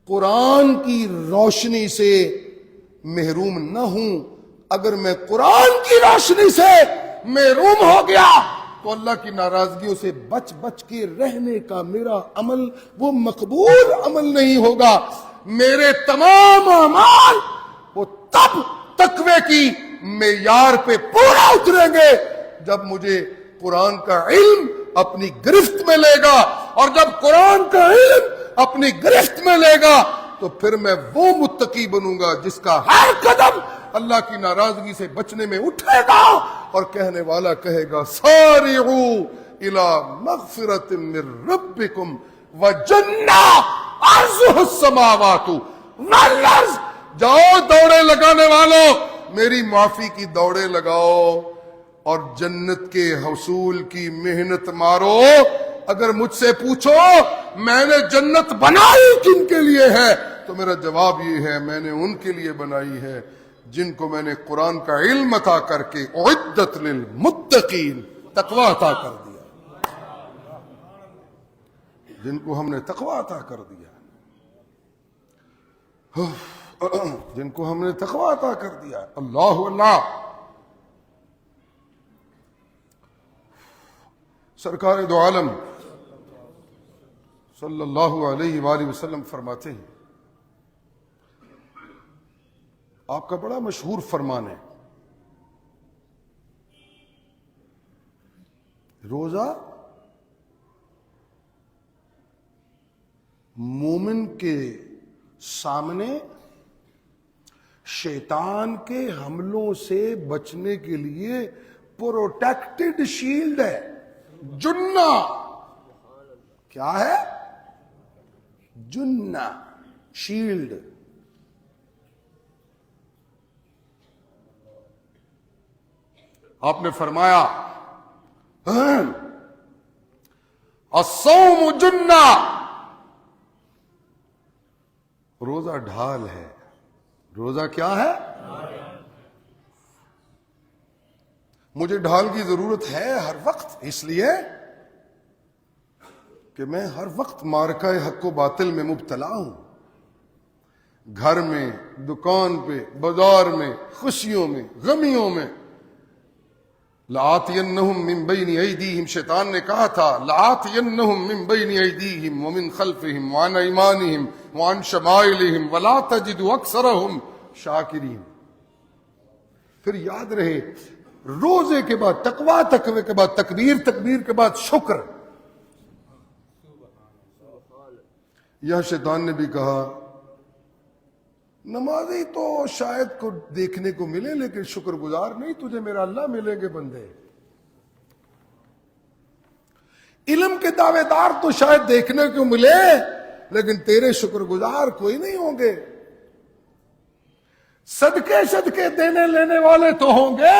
A: قرآن کی روشنی سے محروم نہ ہوں. اگر میں قرآن کی روشنی سے محروم ہو گیا تو اللہ کی ناراضگیوں سے بچ بچ کے رہنے کا میرا عمل وہ مقبول عمل نہیں ہوگا. میرے تمام اعمال وہ تب تقوی کی معیار پہ پورا اتریں گے جب مجھے قرآن کا علم اپنی گرفت میں لے گا, اور جب قرآن کا علم اپنی گرفت میں لے گا تو پھر میں وہ متقی بنوں گا جس کا ہر قدم اللہ کی ناراضگی سے بچنے میں اٹھے گا, اور کہنے والا کہے گا سارعوا الی مغفرۃ من ربکم وجنہ عرضها السماوات والارض. جاؤ دوڑے لگانے والوں, میری معافی کی دوڑے لگاؤ اور جنت کے حصول کی محنت مارو. اگر مجھ سے پوچھو میں نے جنت بنائی کن کے لیے ہے تو میرا جواب یہ ہے میں نے ان کے لیے بنائی ہے جن کو میں نے قرآن کا علم عطا کر کے اعدت للمتقین تقوی عطا کر دیا, جن کو ہم نے تقوی عطا کر دیا, جن کو ہم نے تقوی عطا کر دیا. اللہ اللہ. سرکار دو عالم صلی اللہ علیہ وآلہ وسلم فرماتے ہیں, آپ کا بڑا مشہور فرمان ہے, روزہ مومن کے سامنے شیطان کے حملوں سے بچنے کے لیے پروٹیکٹڈ شیلڈ ہے. جنہ کیا ہے؟ جنہ شیلڈ. آپ نے فرمایا الصوم جنہ, روزہ ڈھال ہے. روزہ کیا ہے؟ مجھے ڈھال کی ضرورت ہے ہر وقت, اس لیے کہ میں ہر وقت معرکہ حق و باطل میں مبتلا ہوں. گھر میں, دکان پہ, بازار میں, خوشیوں میں, غمیوں میں. لآتینہم من بین ایدیہم, شیطان نے کہا تھا لآتینہم من بین ایدیہم ومن خلفہم وعن ایمانہم وعن شمائلہم ولا تجد اکثرہم شاکرین. پھر یاد رہے روزے کے بعد تقوی, تقوی کے بعد تکبیر, تکبیر کے بعد شکر. یہاں شیطان نے بھی کہا نمازی تو شاید کو دیکھنے کو ملے لیکن شکر گزار نہیں, تجھے میرا اللہ ملیں گے بندے. علم کے دعوے دار تو شاید دیکھنے کو ملے لیکن تیرے شکر گزار کوئی نہیں ہوں گے. صدقے دینے لینے والے تو ہوں گے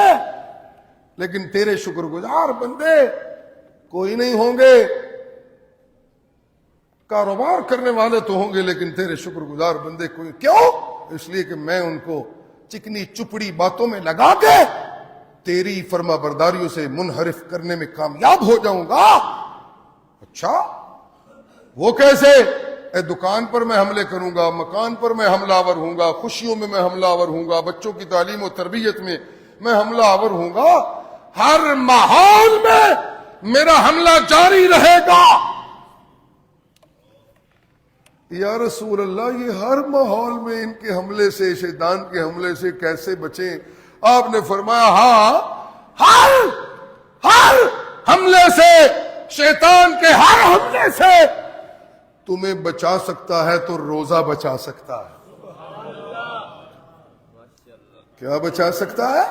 A: لیکن تیرے شکر گزار بندے کوئی نہیں ہوں گے. کاروبار کرنے والے تو ہوں گے لیکن تیرے شکر گزار بندے کوئی. کیوں؟ اس لیے کہ میں ان کو چکنی چپڑی باتوں میں لگا کے تیری فرما برداریوں سے منحرف کرنے میں کامیاب ہو جاؤں گا. اچھا وہ کیسے؟ اے دکان پر میں حملے کروں گا، مکان پر میں حملہ آور ہوں گا، خوشیوں میں حملہ آور ہوں گا، بچوں کی تعلیم و تربیت میں حملہ آور ہوں گا. ہر ماحول میں میرا حملہ جاری رہے گا. یا رسول اللہ یہ ہر ماحول میں ان کے حملے سے، شیطان کے حملے سے کیسے بچیں؟ آپ نے فرمایا ہاں ہر حملے سے، شیطان کے ہر حملے سے تمہیں بچا سکتا ہے تو روزہ بچا سکتا ہے. کیا بچا سکتا ہے؟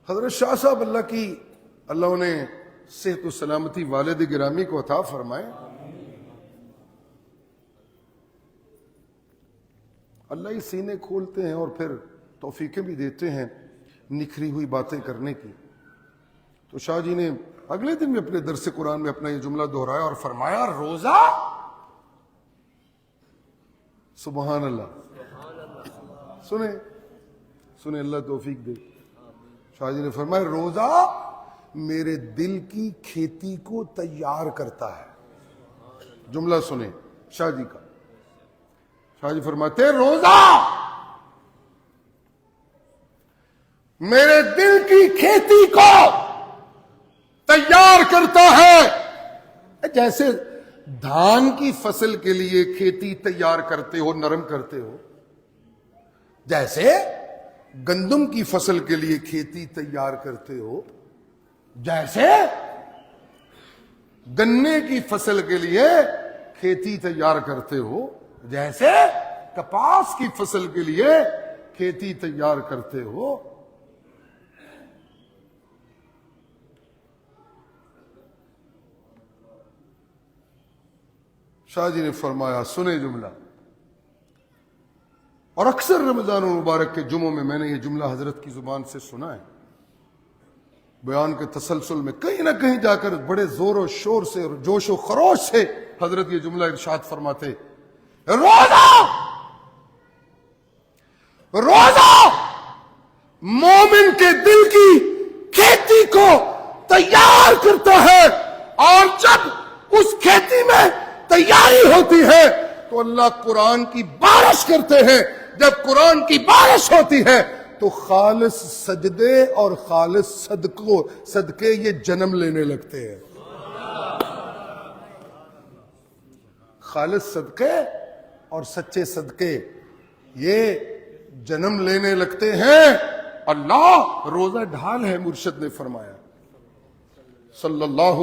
A: حضرت شاہ صاحب اللہ انہیں صحت و سلامتی والد گرامی کو عطا فرمائے. اللہ ہی سینے کھولتے ہیں اور پھر توفیقیں بھی دیتے ہیں نکھری ہوئی باتیں کرنے کی. تو شاہ جی نے اگلے دن بھی اپنے درس قرآن میں اپنا یہ جملہ دہرایا اور فرمایا روزہ. سبحان اللہ. سنیں اللہ توفیق دے. شاہ جی نے فرمایا روزہ میرے دل کی کھیتی کو تیار کرتا ہے. جملہ سنیں شاہ جی کا. شاہ جی فرماتے روزہ میرے دل کی کھیتی کو تیار کرتا ہے. جیسے دھان کی فصل کے لیے کھیتی تیار کرتے ہو، نرم کرتے ہو، جیسے گندم کی فصل کے لیے کھیتی تیار کرتے ہو، جیسے گنے کی فصل کے لیے کھیتی تیار کرتے ہو، جیسے کپاس کی فصل کے لیے کھیتی تیار کرتے ہو. شاہ جی نے فرمایا سنے جملہ. اور اکثر رمضان المبارک کے جمعوں میں نے یہ جملہ حضرت کی زبان سے سنا ہے. بیان کے تسلسل میں کہیں نہ کہیں جا کر بڑے زور و شور سے اور جوش و خروش سے حضرت یہ جملہ ارشاد فرماتے روزہ مومن کے دل کی کھیتی کو تیار کرتا ہے. اور جب اس کھیتی میں تیاری ہوتی ہے تو اللہ قرآن کی بارش کرتے ہیں. جب قرآن کی بارش ہوتی ہے تو خالص سجدے اور خالص صدقے یہ جنم لینے لگتے ہیں. خالص صدقے اور سچے صدقے یہ جنم لینے لگتے ہیں. اللہ روزہ ڈھال ہے. مرشد نے فرمایا صلی اللہ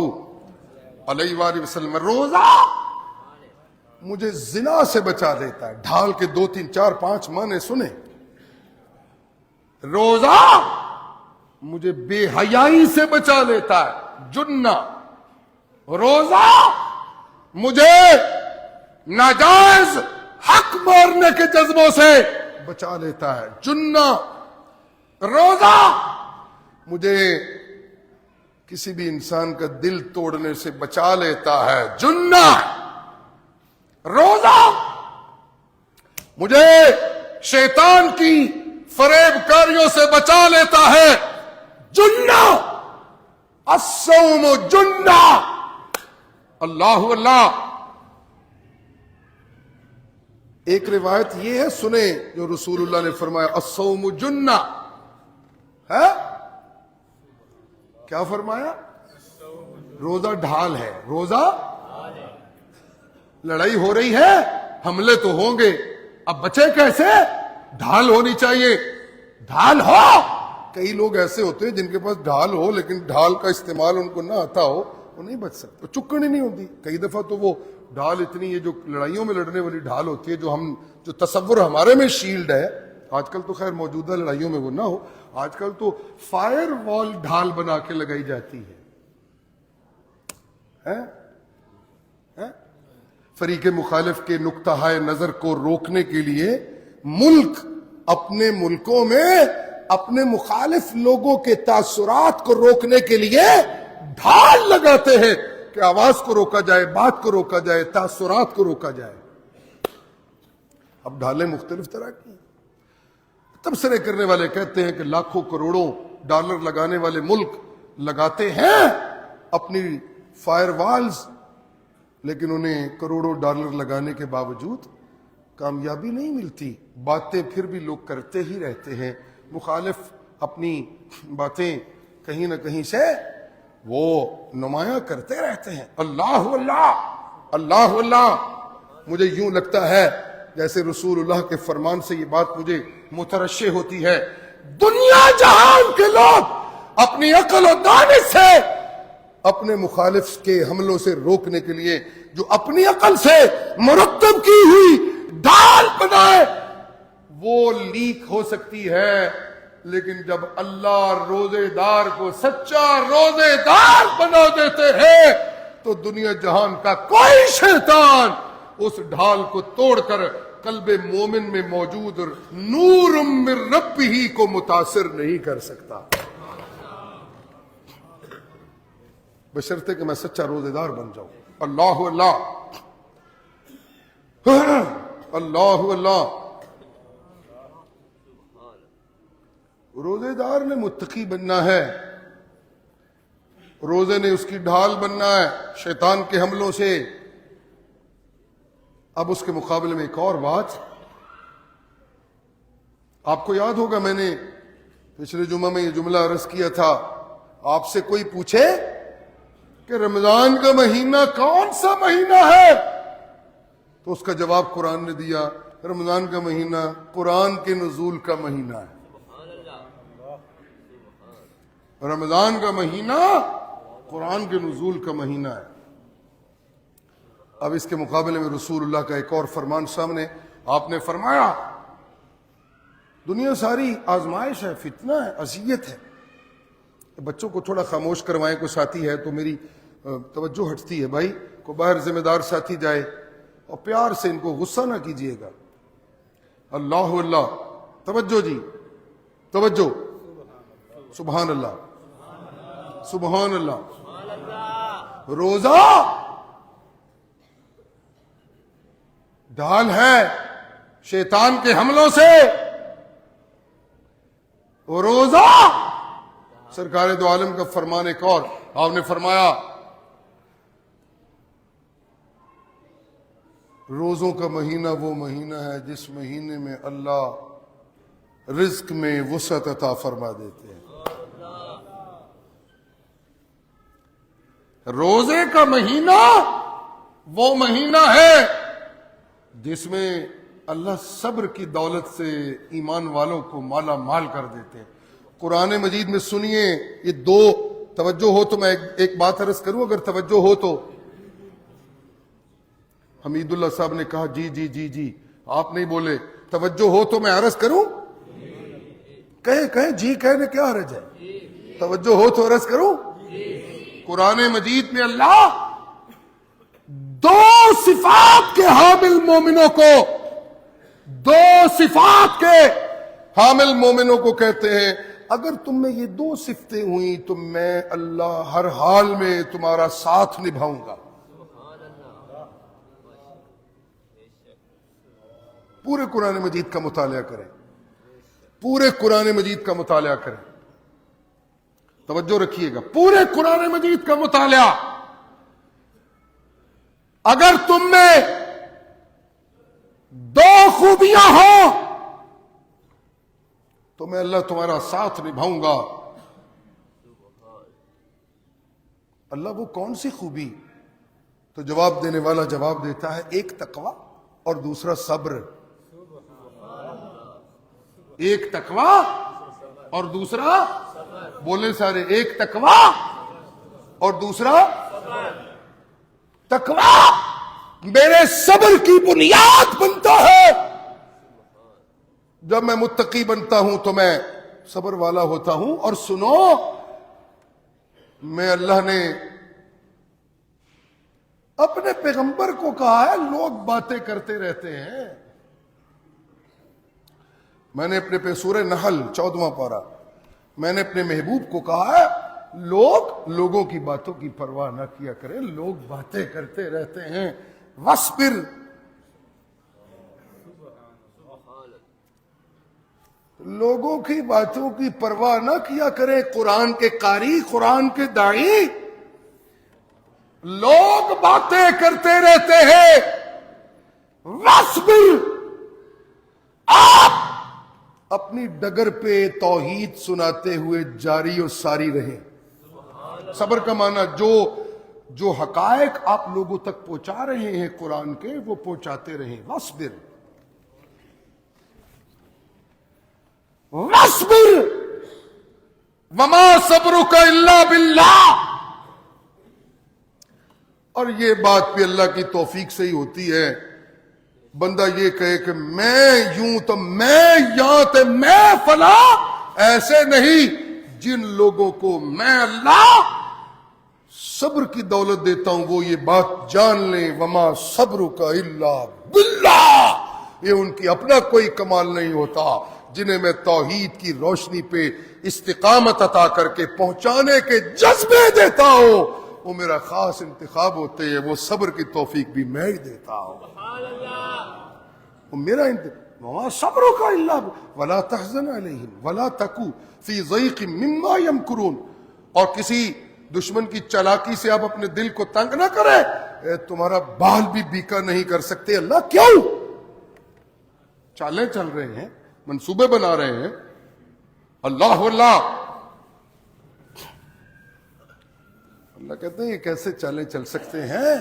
A: علیہ وآلہ وسلم روزہ مجھے زنا سے بچا دیتا ہے. ڈھال کے 2 3 4 5 معنی سنیں. روزہ مجھے بے حیائی سے بچا لیتا ہے جنہ. روزہ مجھے ناجائز حق مارنے کے جذبوں سے بچا لیتا ہے جنہ. روزہ مجھے کسی بھی انسان کا دل توڑنے سے بچا لیتا ہے جنہ. روزہ مجھے شیطان کی فریب کاریوں سے بچا لیتا ہے جنہ. الصوم جنہ. اللہ اللہ. ایک روایت یہ ہے سنیں جو رسول اللہ نے فرمایا الصوم جنہ ہے. کیا فرمایا؟ روزہ ڈھال ہے. روزہ لڑائی ہو رہی ہے، حملے تو ہوں گے، اب بچے کیسے؟ ڈھال ہونی چاہیے. ڈھال ہو. کئی لوگ ایسے ہوتے ہیں جن کے پاس ڈھال ہو لیکن ڈھال کا استعمال ان کو نہ آتا ہو، وہ نہیں بچ سکتے. چکن ہی نہیں ہوتی. کئی دفعہ تو وہ ڈھال اتنی ہے جو لڑائیوں میں لڑنے والی ڈھال ہوتی ہے جو تصور ہمارے میں شیلڈ ہے. آج کل تو خیر موجودہ لڑائیوں میں وہ نہ ہو. آج کل تو فائر وال ڈھال بنا کے لگائی جاتی ہے. فریق مخالف کے نقطہ ہائے نظر کو روکنے کے لیے ملک اپنے ملکوں میں اپنے مخالف لوگوں کے تاثرات کو روکنے کے لیے ڈھال لگاتے ہیں کہ آواز کو روکا جائے، بات کو روکا جائے، تاثرات کو روکا جائے۔ اب ڈھالیں مختلف طرح کی، تبصرے کرنے والے کہتے ہیں کہ لاکھوں کروڑوں ڈالر لگانے والے ملک لگاتے ہیں اپنی فائر والز، لیکن انہیں کروڑوں ڈالر لگانے کے باوجود کامیابی نہیں ملتی، باتیں پھر بھی لوگ کرتے ہی رہتے ہیں۔ مخالف اپنی باتیں کہیں نہ کہیں سے وہ نمایاں کرتے رہتے ہیں۔ اللہ اللہ اللہ اللہ، مجھے یوں لگتا ہے جیسے رسول اللہ کے فرمان سے یہ بات مجھے مترشح ہوتی ہے، دنیا جہان کے لوگ اپنی عقل و دانش سے اپنے مخالف کے حملوں سے روکنے کے لیے جو اپنی عقل سے مرتب کی ہوئی ڈال بنائے وہ لیک ہو سکتی ہے، لیکن جب اللہ روزے دار کو سچا روزے دار بنا دیتے ہیں تو دنیا جہان کا کوئی شیطان اس ڈھال کو توڑ کر قلب مومن میں موجود نور من ربہ کو متاثر نہیں کر سکتا، بشرطے کہ میں سچا روزے دار بن جاؤں۔ اللہ اللہ اللہ اللہ، روزے دار نے متقی بننا ہے، روزے نے اس کی ڈھال بننا ہے شیطان کے حملوں سے۔ اب اس کے مقابلے میں ایک اور بات، آپ کو یاد ہوگا میں نے پچھلے جمعہ میں یہ جملہ عرض کیا تھا، آپ سے کوئی پوچھے کہ رمضان کا مہینہ کون سا مہینہ ہے تو اس کا جواب قرآن نے دیا، رمضان کا مہینہ قرآن کے نزول کا مہینہ ہے، رمضان کا مہینہ قرآن کے نزول کا مہینہ ہے۔ اب اس کے مقابلے میں رسول اللہ کا ایک اور فرمان سامنے، آپ نے فرمایا دنیا ساری آزمائش ہے، فتنہ ہے، اذیت ہے۔ بچوں کو تھوڑا خاموش کروائیں، کوئی ساتھی ہے تو میری توجہ ہٹتی ہے، بھائی کو باہر ذمہ دار ساتھی جائے اور پیار سے ان کو غصہ نہ کیجیے گا۔ اللہ اللہ، توجہ جی توجہ، سبحان اللہ سبحان اللہ۔ روزہ ڈھال ہے شیطان کے حملوں سے، روزہ سرکار دو عالم کا فرمان ایک اور، آپ نے فرمایا روزوں کا مہینہ وہ مہینہ ہے جس مہینے میں اللہ رزق میں وسعت عطا فرما دیتے ہیں۔ روزے کا مہینہ وہ مہینہ ہے جس میں اللہ صبر کی دولت سے ایمان والوں کو مالا مال کر دیتے ہیں۔ قرآن مجید میں سنیے، یہ دو، توجہ ہو تو میں ایک بات عرض کروں، اگر توجہ ہو تو۔ حمید اللہ صاحب نے کہا جی جی جی جی، آپ نہیں بولے، توجہ ہو تو میں عرض کروں؟ کہیں جی کہنے کیا حرج ہے، توجہ ہو تو عرض کروں۔ قرآن مجید میں اللہ دو صفات کے حامل مومنوں کو، دو صفات کے حامل مومنوں کو کہتے ہیں اگر تم میں یہ دو صفتیں ہوئیں تو میں اللہ ہر حال میں تمہارا ساتھ نبھاؤں گا۔ پورے قرآن مجید کا مطالعہ کریں، پورے قرآن مجید کا مطالعہ کریں، توجہ رکھیے گا، پورے قرآن مجید کا مطالعہ۔ اگر تم میں دو خوبیاں ہوں تو میں اللہ تمہارا ساتھ نبھاؤں گا۔ اللہ وہ کون سی خوبی؟ تو جواب دینے والا جواب دیتا ہے ایک تقوی اور دوسرا صبر۔ ایک تقوی اور دوسرا، بولے سارے، ایک تقوی اور دوسرا تقوی میرے صبر کی بنیاد بنتا ہے۔ جب میں متقی بنتا ہوں تو میں صبر والا ہوتا ہوں۔ اور سنو، میں اللہ نے اپنے پیغمبر کو کہا ہے لوگ باتیں کرتے رہتے ہیں. میں نے اپنے سورہ نحل 14واں پارہ میں نے اپنے محبوب کو کہا ہے لوگوں کی باتوں کی پرواہ نہ کیا کریں, لوگ باتیں کرتے رہتے ہیں. وَاصْبِرْ, لوگوں کی باتوں کی پرواہ نہ کیا کریں. قرآن کے قاری, قرآن کے داعی, لوگ باتیں کرتے رہتے ہیں. وَاصْبِرْ, آپ اپنی ڈگر پہ توحید سناتے ہوئے جاری و ساری رہیں. صبر کا معنی جو حقائق آپ لوگوں تک پہنچا رہے ہیں قرآن کے, وہ پہنچاتے رہیں. وَاصْبِرْ وَاصْبِرْ وَمَا صَبْرُكَ إِلَّا بِاللَّهِ. اور یہ بات بھی اللہ کی توفیق سے ہی ہوتی ہے. بندہ یہ کہے کہ میں یوں تو میں یہاں تے میں فلاں, ایسے نہیں. جن لوگوں کو میں اللہ صبر کی دولت دیتا ہوں وہ یہ بات جان لیں, وما صبرک الا باللہ, یہ ان کی اپنا کوئی کمال نہیں ہوتا. جنہیں میں توحید کی روشنی پہ استقامت عطا کر کے پہنچانے کے جذبے دیتا ہوں, وہ میرا خاص انتخاب ہوتے ہیں. وہ صبر کی توفیق بھی میں ہی دیتا ہوں. وہ میرا وما صبرک الا ولا تحزن علیہم ولا تکو فی ضیق مما یمکرون. اور کسی دشمن کی چالاکی سے آپ اپنے دل کو تنگ نہ کریں. تمہارا بال بھی بیکا نہیں کر سکتے. اللہ کیوں؟ چالیں چل رہے ہیں, منصوبے بنا رہے ہیں. اللہ کہتے ہیں یہ کیسے چالیں چل سکتے ہیں؟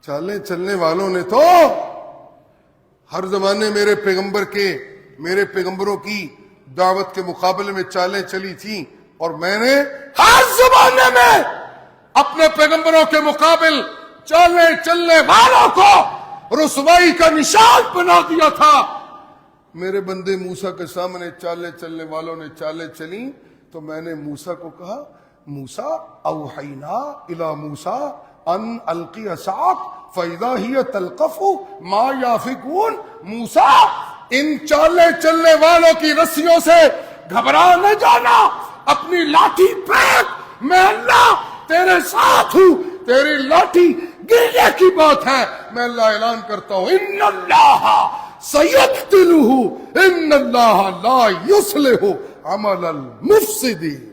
A: چالیں چلنے والوں نے تو ہر زمانے میرے پیغمبروں کی دعوت کے مقابلے میں چالیں چلی تھیں, اور میں نے ہر زمانے میں اپنے پیغمبروں کے مقابل چالیں چلنے والوں کو رسوائی کا نشان بنا دیا تھا. میرے بندے موسیٰ کے سامنے چالیں چلنے والوں نے چالیں چلیں تو میں نے موسیٰ کو کہا موسیٰ اوحینا الی موسیٰ ان القی عصاک فاذا ہی تلقف ما یافکون. موسیٰ ان چالیں چلنے والوں کی رسیوں سے گھبرا نہ جانا, اپنی لاٹھی پھینک, میں اللہ تیرے ساتھ ہوں. تیری لاٹھی گرنے کی بات ہے, میں اللہ اعلان کرتا ہوں ان اللہ سیقتلہ ان اللہ لا یصلح عمل المفسدین.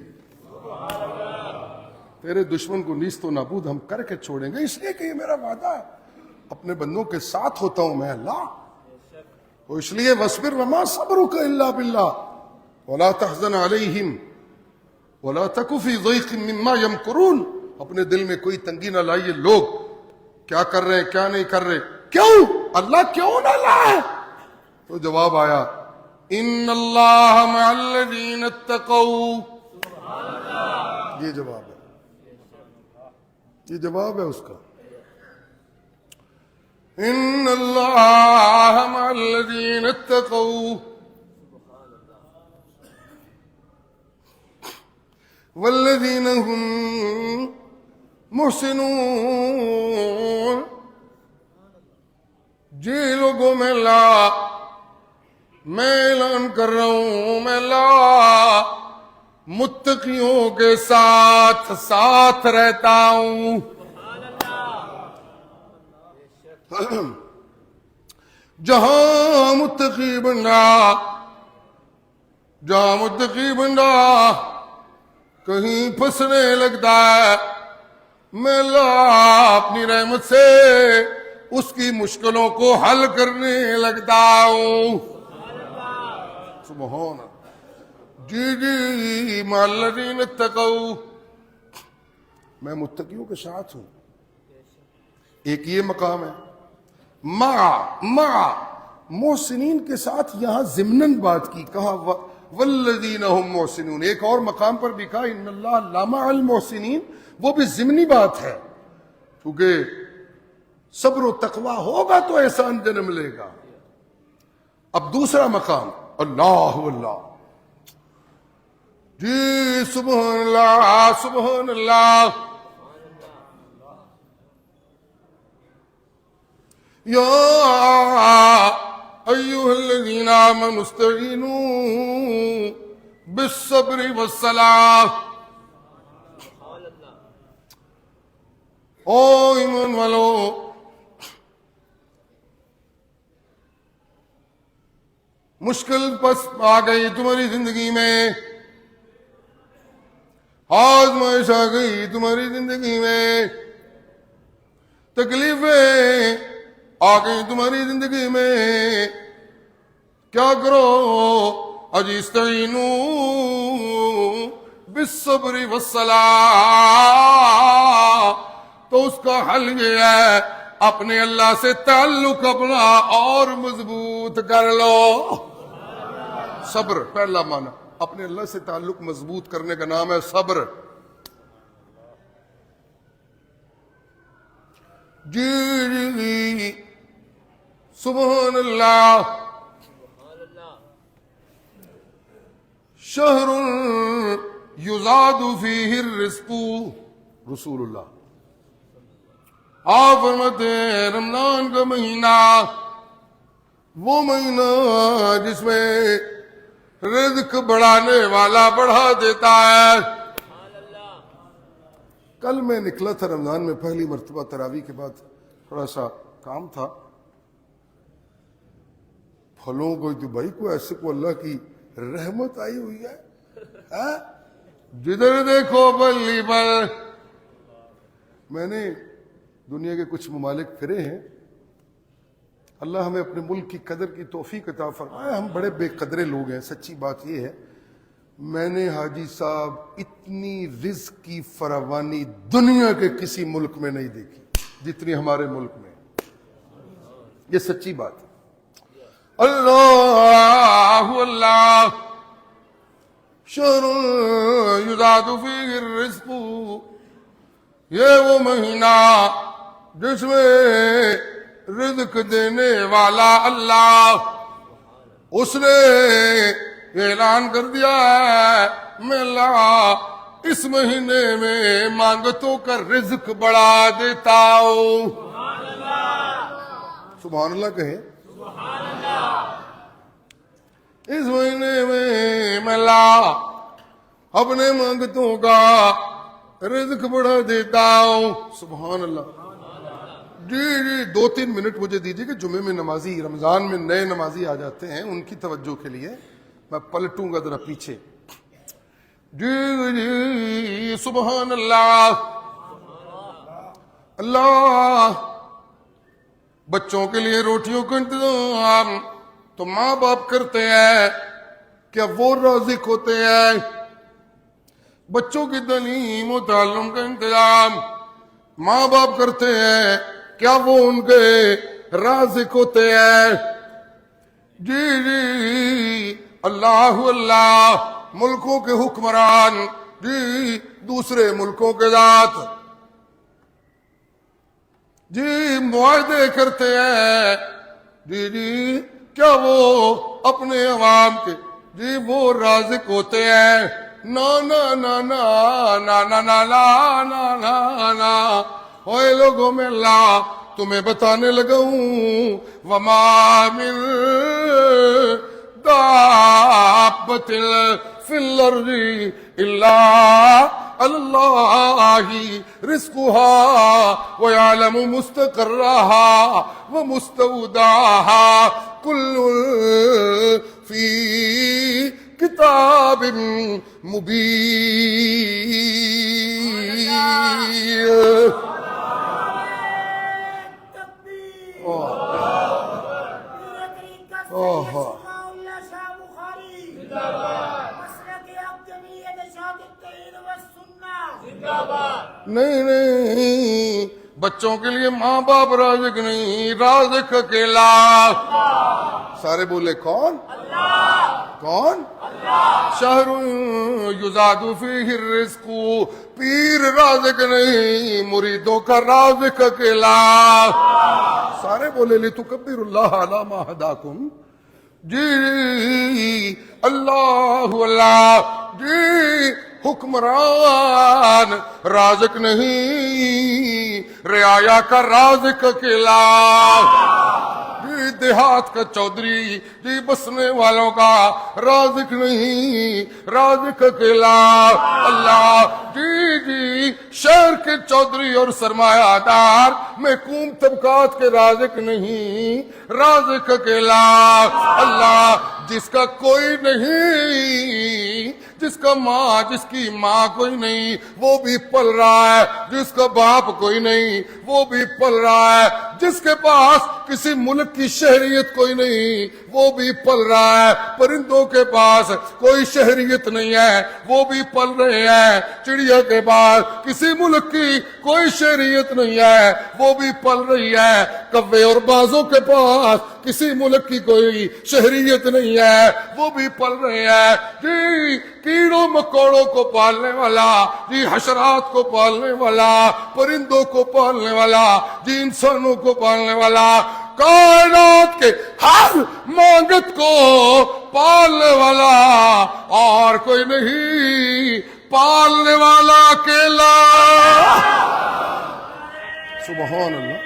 A: تیرے دشمن کو نیست و نابود ہم کر کے چھوڑیں گے, اس لیے کہ یہ میرا وعدہ ہے, اپنے بندوں کے ساتھ ہوتا ہوں میں اللہ. تو اس لیے وَاصْبِرْ وَمَا صَبْرُكَ إِلَّا بِاللَّهِ وَلَا تَحْزَنْ عَلَيْهِمْ وَلَا تَكُ فِي ضَيْقٍ مِّمَّا يَمْكُرُونَ. اپنے دل میں کوئی تنگی نہ لائیے, لوگ کیا کر رہے ہیں کیا نہیں کر رہے, کیوں اللہ کیوں نہ لائے. تو جواب آیا ان اللہ مع الذین اتقوا. یہ جواب ہے اس کا. ان اللہ مع الذین اتقوا والذین هم محسنون. جی لوگوں میں میں اعلان کر رہا ہوں, میں متقیوں کے ساتھ رہتا ہوں. جہاں متقی بندہ کہیں پھنسنے لگتا ہے, میں اللہ اپنی رحمت سے اس کی مشکلوں کو حل کرنے لگتا ہوں. سبحان اللہ. جی مع الذین اتقوا, میں متقیوں کے ساتھ ہوں. ایک یہ مقام ہے. مع محسنین کے ساتھ یہاں ضمناً بات کی, کہا والذین هم محسنون. ایک اور مقام پر بھی کہا ان اللہ لمع المحسنین, وہ بھی ضمنی بات ہے, کیونکہ صبر و تقوی ہوگا تو احسان جنم لے گا. اب دوسرا مقام اللہ. جی سبحان اللہ. یا ایھا الذین آمنوا استعینوا بالصبر والصلاۃ، او ایمان والو مشکل پس آ گئی تمہاری زندگی میں، آزمائش آ گئی تمہاری زندگی میں، تکلیفیں آ گئی تمہاری زندگی میں، کیا کرو؟ اجستعینوا بالصبر والصلاۃ، تو اس کا حل یہ ہے اپنے اللہ سے تعلق اپنا اور مضبوط کر لو۔ صبر پہلا معنی، اپنے اللہ سے تعلق مضبوط کرنے کا نام ہے صبر۔ جی سبحان اللہ، شہر یزاد فیہ الرزق، رسول اللہ آپ فرماتے ہیں رمضان کا مہینہ وہ مہینہ جس میں رزق بڑھانے والا بڑھا دیتا ہے۔ کل میں نکلا تھا رمضان میں پہلی مرتبہ تراویح کے بعد، تھوڑا سا کام تھا، پھلوں کو دبئی کو ایسے کو اللہ کی رحمت آئی ہوئی ہے، جدھر دیکھو بلی بل۔ میں نے دنیا کے کچھ ممالک پھرے ہیں، اللہ ہمیں اپنے ملک کی قدر کی توفیق عطا فرمائے۔ ہم بڑے بے قدرے لوگ ہیں، سچی بات یہ ہے۔ میں نے حاجی صاحب اتنی رزق کی فراوانی دنیا کے کسی ملک میں نہیں دیکھی جتنی ہمارے ملک میں، یہ سچی بات ہے۔ اللہ اللہ، شہر یزاد فیہ الرزق، یہ وہ مہینہ جس میں رزق دینے والا اللہ، اس نے اعلان کر دیا ہے میں اللہ اس مہینے میں مانگتوں کا رزق بڑھا دیتا ہوں۔ سبحان اللہ کہیں، اس مہینے میں میں اللہ اپنے مانگتوں کا رزق بڑھا دیتا ہوں۔ سبحان اللہ۔ جی 2-3 منٹ مجھے دیجیے کہ جمعے میں نمازی، رمضان میں نئے نمازی آ جاتے ہیں، ان کی توجہ کے لیے میں پلٹوں گا ذرا پیچھے۔ جی سبحان اللہ۔ اللہ بچوں کے لیے روٹیوں کا انتظام تو ماں باپ کرتے ہیں، کیا وہ رازق ہوتے ہیں؟ بچوں کی تعلیم و تعلم کا انتظام ماں باپ کرتے ہیں، کیا وہ ان کے رازق ہوتے ہیں؟ جی اللہ اللہ، ملکوں کے حکمران، جی دوسرے ملکوں کے ذات، جی معاہدے کرتے ہیں، جی کیا وہ اپنے عوام کے جی وہ رازق ہوتے ہیں؟ نا نا نا نا نا نا نا نا نا نا۔ اوے لوگوں میں اللہ تمہیں بتانے لگا ہوں، وما من دابۃ فی الارض الا اللہ رزقها ويعلم مستقرها ومستودعها كل في کتاب مبین۔ نہیں بچوں کے لیے ماں باپ رازق نہیں، رازق اکیلا۔ سارے بولے کون؟ کون؟ شہر یزاد فیہ الرزق، پیر رازق نہیں، مریدوں کا رازق اکیلا۔ سارے بولے لتکبر اللہ علی ما ہداکم۔ جی اللہ اللہ، جی حکمران رازق نہیں، رعایا کا رازق اکیلا، جی دیہات کا چودھری، جی بسنے والوں کا رازق نہیں، رازق اکیلا اللہ، جی جی شہر کے چودھری اور سرمایہ دار محکوم طبقات کے رازق نہیں، رازق اکیلا اللہ، جس کا کوئی نہیں، جس کی ماں کوئی نہیں وہ بھی پل رہا ہے، جس کا باپ کوئی نہیں وہ بھی پل رہا ہے، جس کے پاس کسی ملک کی شہریت کوئی نہیں وہ بھی پل رہا ہے، پرندوں کے پاس کوئی شہریت نہیں ہے وہ بھی پل رہے ہیں، چڑیا کے پاس کسی ملک کی کوئی شہریت نہیں ہے وہ بھی پل رہی ہے، کوے اور بازوں کے پاس کسی ملک کی کوئی شہریت نہیں ہے وہ بھی پل رہے ہیں، جی کیڑوں مکوڑوں کو پالنے والا، جی حشرات کو پالنے والا، پرندوں کو پالنے والا، جی انسانوں کو پالنے والا، کائنات کے ہر مانگت کو پالنے والا اور کوئی نہیں، پالنے والا اکیلا، سبحان اللہ۔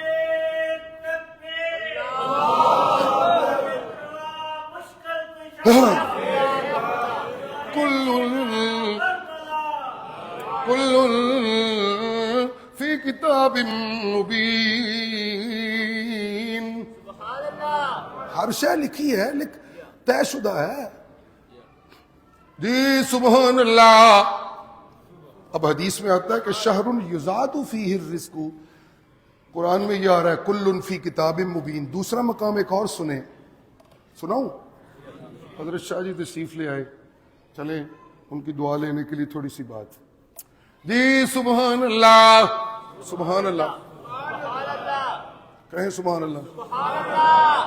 A: کل فی کتاب مبین، ہر شے لکھی ہے، طے شدہ ہے، جی سبحان اللہ۔ اب حدیث میں آتا ہے کہ شہر یزاد فیہ الرزق، قرآن میں یہ آ رہا ہے کل فی کتاب مبین۔ دوسرا مقام ایک اور سناؤں؟ حضرت شاہ جی تشریف لے آئے، چلیں ان کی دعا لینے کے لیے تھوڑی سی بات، جی سبحان اللہ، سبحان اللہ، کہیں سبحان اللہ،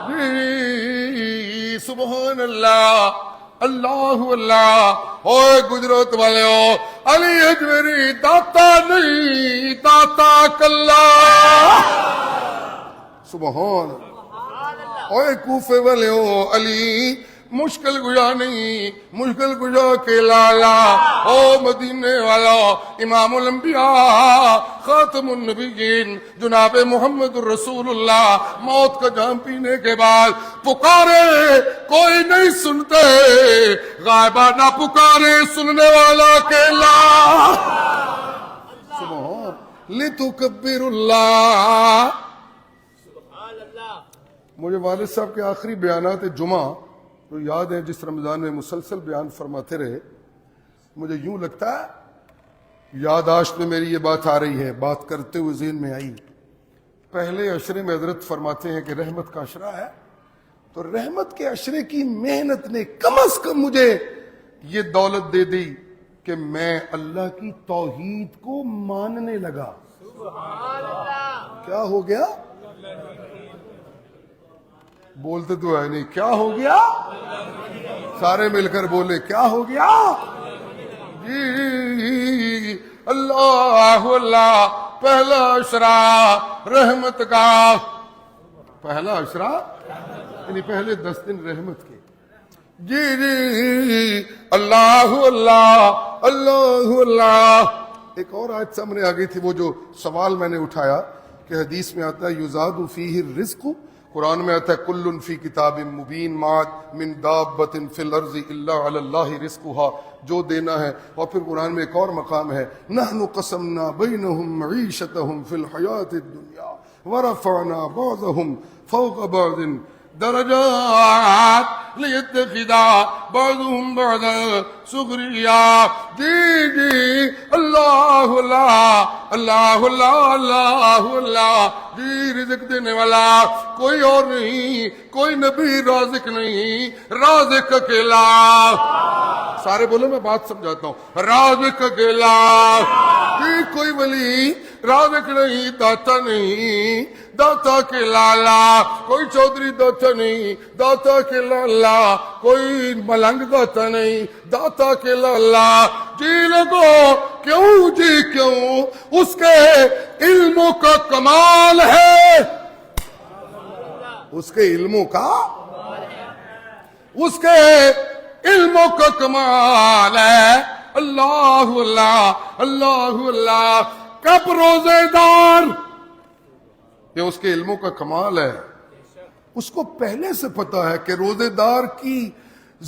A: جی سبحان اللہ، اللہ اللہ۔ اوے گجرات والے ہو، علی اجمیری داتا نہیں، داتا کلا، سبحان اللہ۔ اوے کوفے والے ہو، علی مشکل گزا نہیں، مشکل گزا کے لالا، او مدینے والا، امام الانبیاء خاتم النبیین جناب محمد الرسول اللہ موت کا جام پینے کے بعد پکارے کوئی نہیں سنتے، غائبانہ پکارے سننے والا اکیلا، سبحان لتکبر اللہ۔ مجھے والد صاحب کے آخری بیانات جمعہ تو یاد ہے، جس رمضان میں مسلسل بیان فرماتے رہے، مجھے یوں لگتا ہے یاداشت میں میری یہ بات آ رہی ہے، بات کرتے ہوئے ذہن میں آئی، پہلے عشرے میں حضرت فرماتے ہیں کہ رحمت کا عشرہ ہے، تو رحمت کے عشرے کی محنت نے کم از کم مجھے یہ دولت دے دی کہ میں اللہ کی توحید کو ماننے لگا۔ کیا ہو گیا؟ بولتے تو ہے نہیں، کیا ہو گیا؟ سارے مل کر بولے کیا ہو گیا؟ جی اللہ اللہ، پہلا عشرہ رحمت کا، پہلا عشرہ یعنی پہلے 10 دن رحمت کے، جی جی اللہ اللہ اللہ اللہ۔ ایک اور آیت سامنے آ گئی تھی، وہ جو سوال میں نے اٹھایا کہ حدیث میں آتا ہے یزاد فیہ الرزق، قرآن میں آتا ہے کل فی کتاب مبین ما من دابۃ فی الارض الا علی اللہ رزقها، جو دینا ہے۔ اور پھر قرآن میں ایک اور مقام ہے نحن قسمنا بینہم معیشتہم فی الحیاۃ الدنیا ورفعنا بعضہم فوق بعض درجات لیتخذ بعضهم بعضا سخریا، جی جی اللہ اللہ اللہ اللہ اللہ اللہ، جی رزق دینے والا کوئی اور نہیں، کوئی نبی رازق نہیں، رازق اکیلا، سارے بولو میں بات سمجھاتا ہوں، رازق اکیلا، جی کوئی ولی رازق نہیں، داتا نہیں، داتا کے لالا، کوئی چودھری داتا نہیں، داتا کے لالا، کوئی ملنگ داتا نہیں، داتا کے لالا، جی لگو کیوں، جی کیوں، اس کے علموں کا کمال ہے، اس کے علموں کا، اس کے علموں کا کمال ہے،
B: اللہ اللہ اللہ اللہ. کب روزے دار، یہ اس کے علموں کا کمال ہے، اس کو پہلے سے پتا ہے کہ روزے دار کی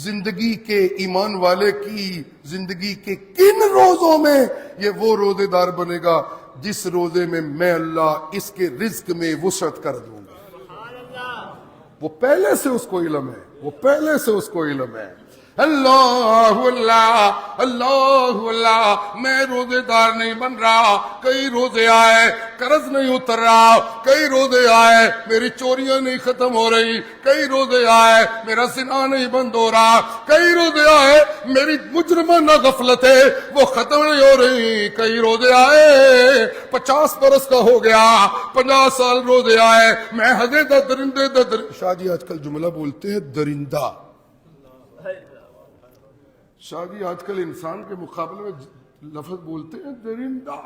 B: زندگی کے، ایمان والے کی زندگی کے کن روزوں میں یہ وہ روزے دار بنے گا جس روزے میں میں اللہ اس کے رزق میں وسعت کر دوں گا. وہ پہلے سے اس کو علم ہے، وہ پہلے سے اس کو علم ہے. اللہ اللہ اللہ اللہ. میں روزے دار نہیں بن رہا، کئی روزے آئے قرض نہیں اتر رہا، کئی روزے آئے میری چوریاں نہیں ختم ہو رہی، کئی روزے آئے میرا زنا نہیں بند ہو رہا، کئی روزے آئے میری مجرمانہ غفلتیں وہ ختم نہیں ہو رہی، کئی روزے آئے 50 برس کا ہو گیا، 50 سال روزے آئے میں ہدے دا درندے دا شاہ جی آج کل جملہ بولتے ہیں درندہ. شاہ جی آج کل انسان کے مقابلے میں لفظ بولتے ہیں درندہ.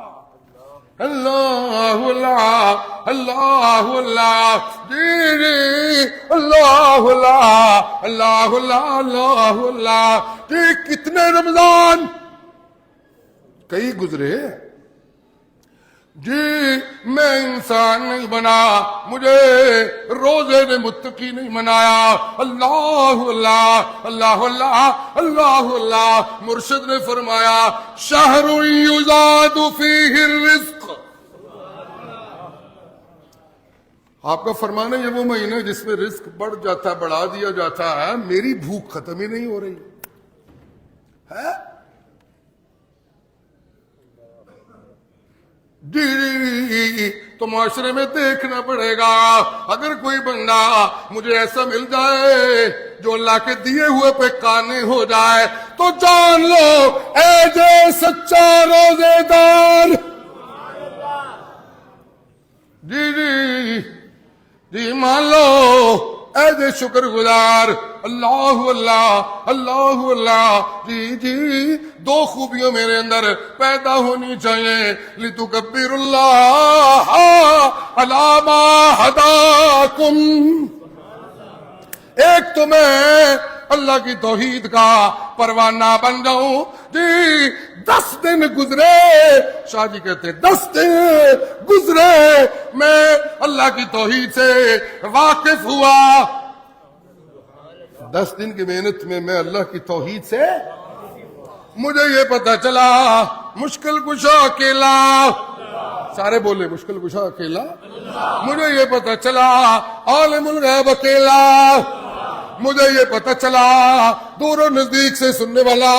B: اللہ اللہ اللہ اللہ جی جی اللہ اللہ اللہ اللہ اللہ اللہ. جی کتنے رمضان کئی گزرے جی، میں انسان نہیں بنا، مجھے روزے نے متقی نہیں بنایا. اللہ اللہ اللہ اللہ اللہ اللہ. مرشد نے فرمایا شہر یزاد فیہ الرزق. آپ کا فرمانا یہ وہ مہینہ جس میں رزق بڑھ جاتا ہے، بڑھا دیا جاتا ہے. میری بھوک ختم ہی نہیں ہو رہی ہے. جی تو معاشرے میں دیکھنا پڑے گا. اگر کوئی بندہ مجھے ایسا مل جائے جو اللہ کے دیے ہوئے پہ قانع ہو جائے تو جان لو اے جو سچا روزے دار. جی جی جی مان لو اے دے شکر گزار. اللہ اللہ اللہ اللہ. جی جی دو خوبیاں میرے اندر پیدا ہونی چاہیے. لِتُكَبِّرُ اللَّهَ عَلَى مَا هَدَاكُمْ. ایک تو میں اللہ کی توحید کا پروانہ بن جاؤں. جی 10 دن گزرے، شاہ جی کہتے 10 دن گزرے میں اللہ کی توحید سے واقف ہوا. 10 دن کی محنت میں اللہ کی توحید سے مجھے یہ پتا چلا مشکل کشا اکیلا. سارے بولے مشکل کشا اکیلا. مجھے یہ پتا چلا عالم الغیب اکیلا. مجھے یہ پتا چلا دور و نزدیک سے سننے والا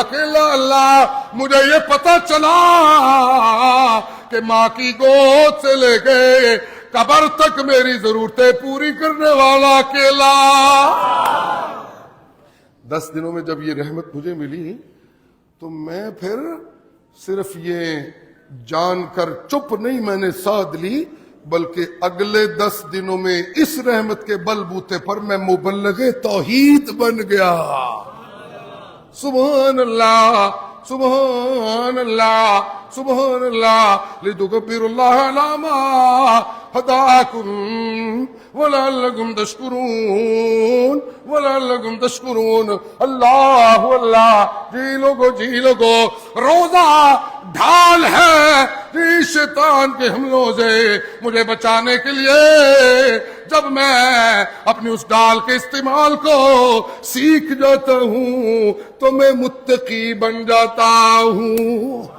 B: اکیلا اللہ. مجھے یہ پتا چلا کہ ماں کی گود سے لے کے قبر تک میری ضرورتیں پوری کرنے والا اکیلا. 10 دنوں میں جب یہ رحمت مجھے ملی تو میں پھر صرف یہ جان کر چپ نہیں میں نے ساتھ لی، بلکہ اگلے 10 دنوں میں اس رحمت کے بل بوتے پر میں مبلغ توحید بن گیا. سبحان اللہ سبحان اللہ سبحان اللہ. لِتُكَبِّرُ اللَّهَ عَلَى مَا هَدَاكُمْ وَلَعَلَّكُمْ تَشْكُرُونَ وَلَعَلَّكُمْ تَشْكُرُونَ. اللہ اللہ. جی لوگو جی لوگو روزہ ڈھال ہے جی شیطان کے حملوں سے مجھے بچانے کے لیے. جب میں اپنی اس ڈال کے استعمال کو سیکھ جاتا ہوں تو میں متقی بن جاتا ہوں.